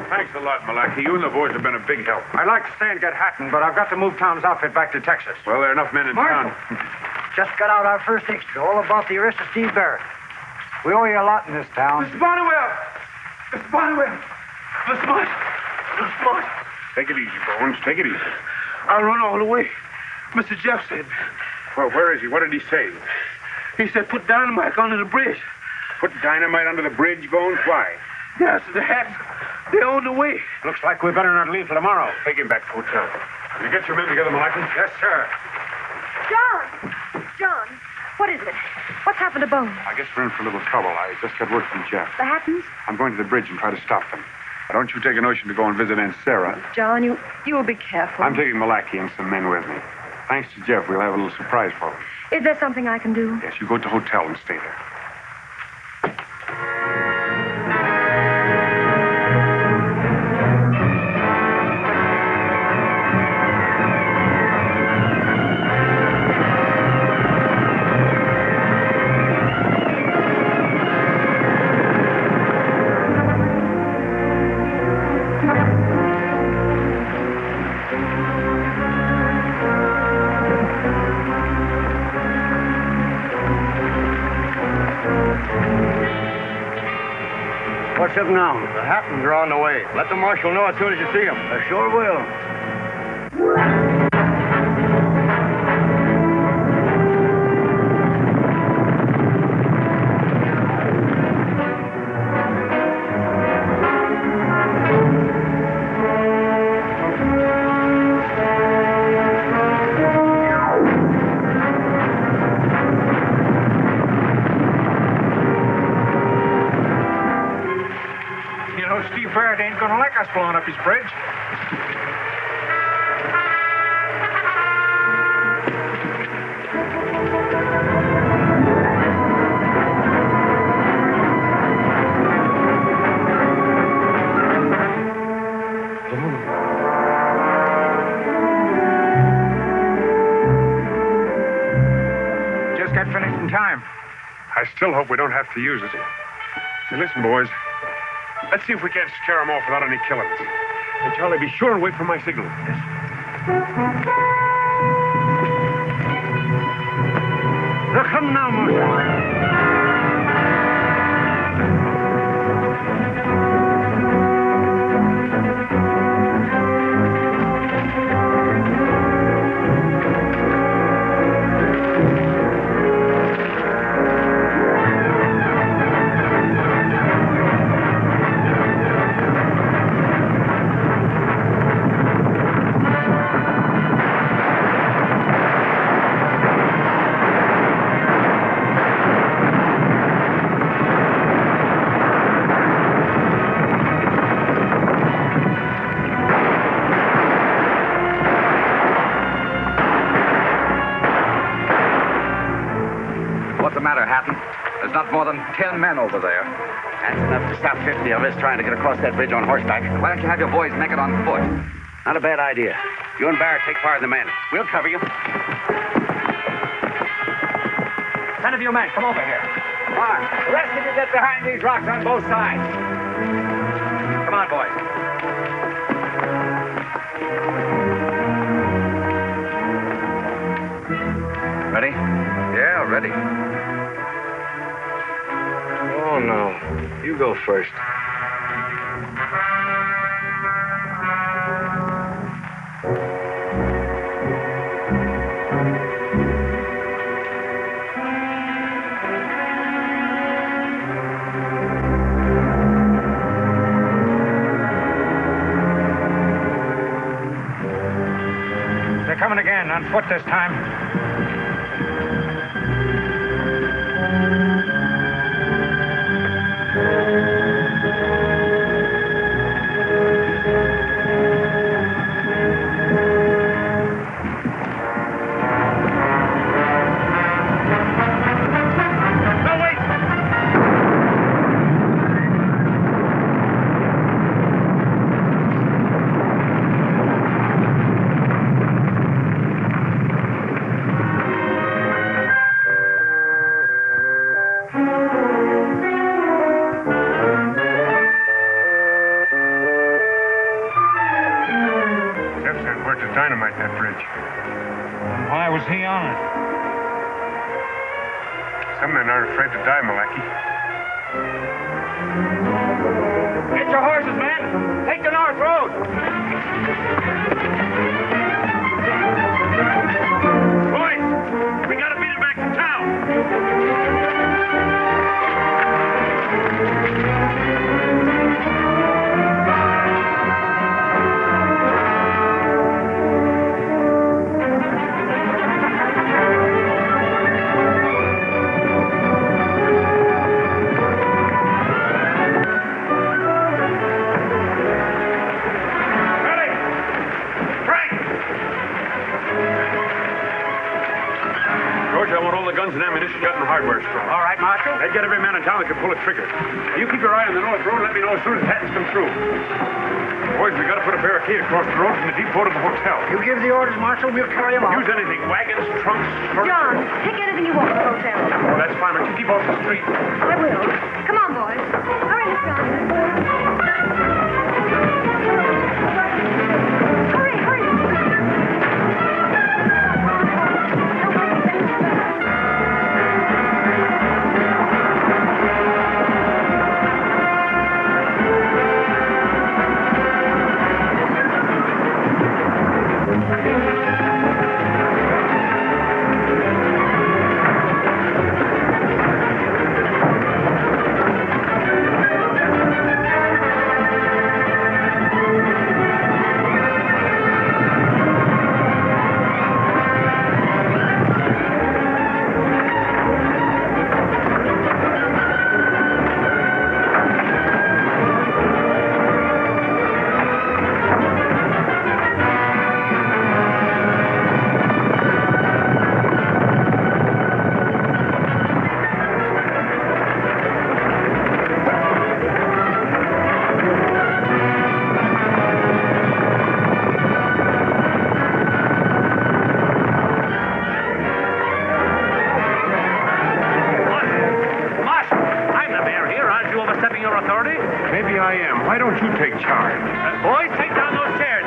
Thanks a lot, Malachi. You and the boys have been a big help. I'd like to stay and get Hatton, but I've got to move Tom's outfit back to Texas. Well, there are enough men in town. Just got out our first extra, all about the arrest of Steve Barrett. We owe you a lot in this town. Mr. Bonnewell! Mr. Bonnewell! Mr. Marsh! Mr. Marsh! Take it easy, Bones. Take it easy. I run all the way. Mr. Jeff said. Well, where is he? What did he say? He said put dynamite under the bridge. Put dynamite under the bridge, Bones? Why? Yes, the hats. They're on the way. Looks like we better not leave till tomorrow. Take him back to the hotel. You get your men together, Malachi? Yes, sir. John, what is it? What's happened to Bones? I guess we're in for a little trouble. I just got word from Jeff. The Hattons? I'm going to the bridge and try to stop them. Now, don't you take a notion to go and visit Aunt Sarah. John, you will be careful. I'm taking Malachi and some men with me. Thanks to Jeff, we'll have a little surprise for them. Is there something I can do? Yes, you go to the hotel and stay there. What's up now? The Hattons are on the way. Let the marshal know as soon as you see him. I sure will. Steve Barrett ain't gonna like us blowing up his bridge. Just got finished in time. I still hope we don't have to use it. Now, listen, boys. Let's see if we can't scare them off without any killings. And Charlie, be sure and wait for my signal. Yes. They're coming now, Marshal. There's not more than 10 men over there. That's enough to stop 50 of us trying to get across that bridge on horseback. Why don't you have your boys make it on foot? Not a bad idea. You and Barrett take part of the men. We'll cover you. 10 of you men, come over here. Come on. The rest of you get behind these rocks on both sides. Come on, boys. Ready? Yeah, ready. Oh, no. You go first. foot this time. Dynamite that bridge. Why was he on it? Some men aren't afraid to die, Malachi. Get your horses, men. Take the North Road. Boys, we gotta beat him back to town. Guns and ammunition got in the hardware store. All right, Marshal. I'd get every man in town that could pull a trigger. You keep your eye on the North Road and let me know as soon as Hattons come through. Boys, we got to put a barricade across the road from the depot to the hotel. You give the orders, Marshal. We'll carry them out. Use anything. Wagons, trunks, short... John, take anything you want to the hotel. Oh, that's fine, but you keep off the street. I will. Come on, boys. Hurry, Miss Johnson. Hurry, hurry. Maybe I am. Why don't you take charge? Boys, take down those chairs.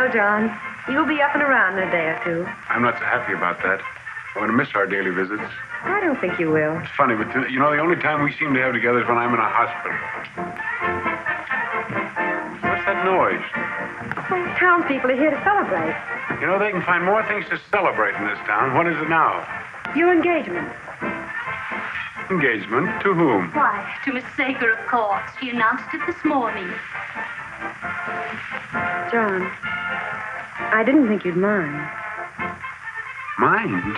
Well, John, you'll be up and around in a day or two. I'm not so happy about that. I'm going to miss our daily visits. I don't think you will. It's funny, but the only time we seem to have together is when I'm in a hospital. What's that noise? Well, townspeople are here to celebrate. They can find more things to celebrate in this town. What is it now? Your engagement. Engagement? To whom? Why, to Miss Sager, of course. She announced it this morning. John, I didn't think you'd mind. Mind?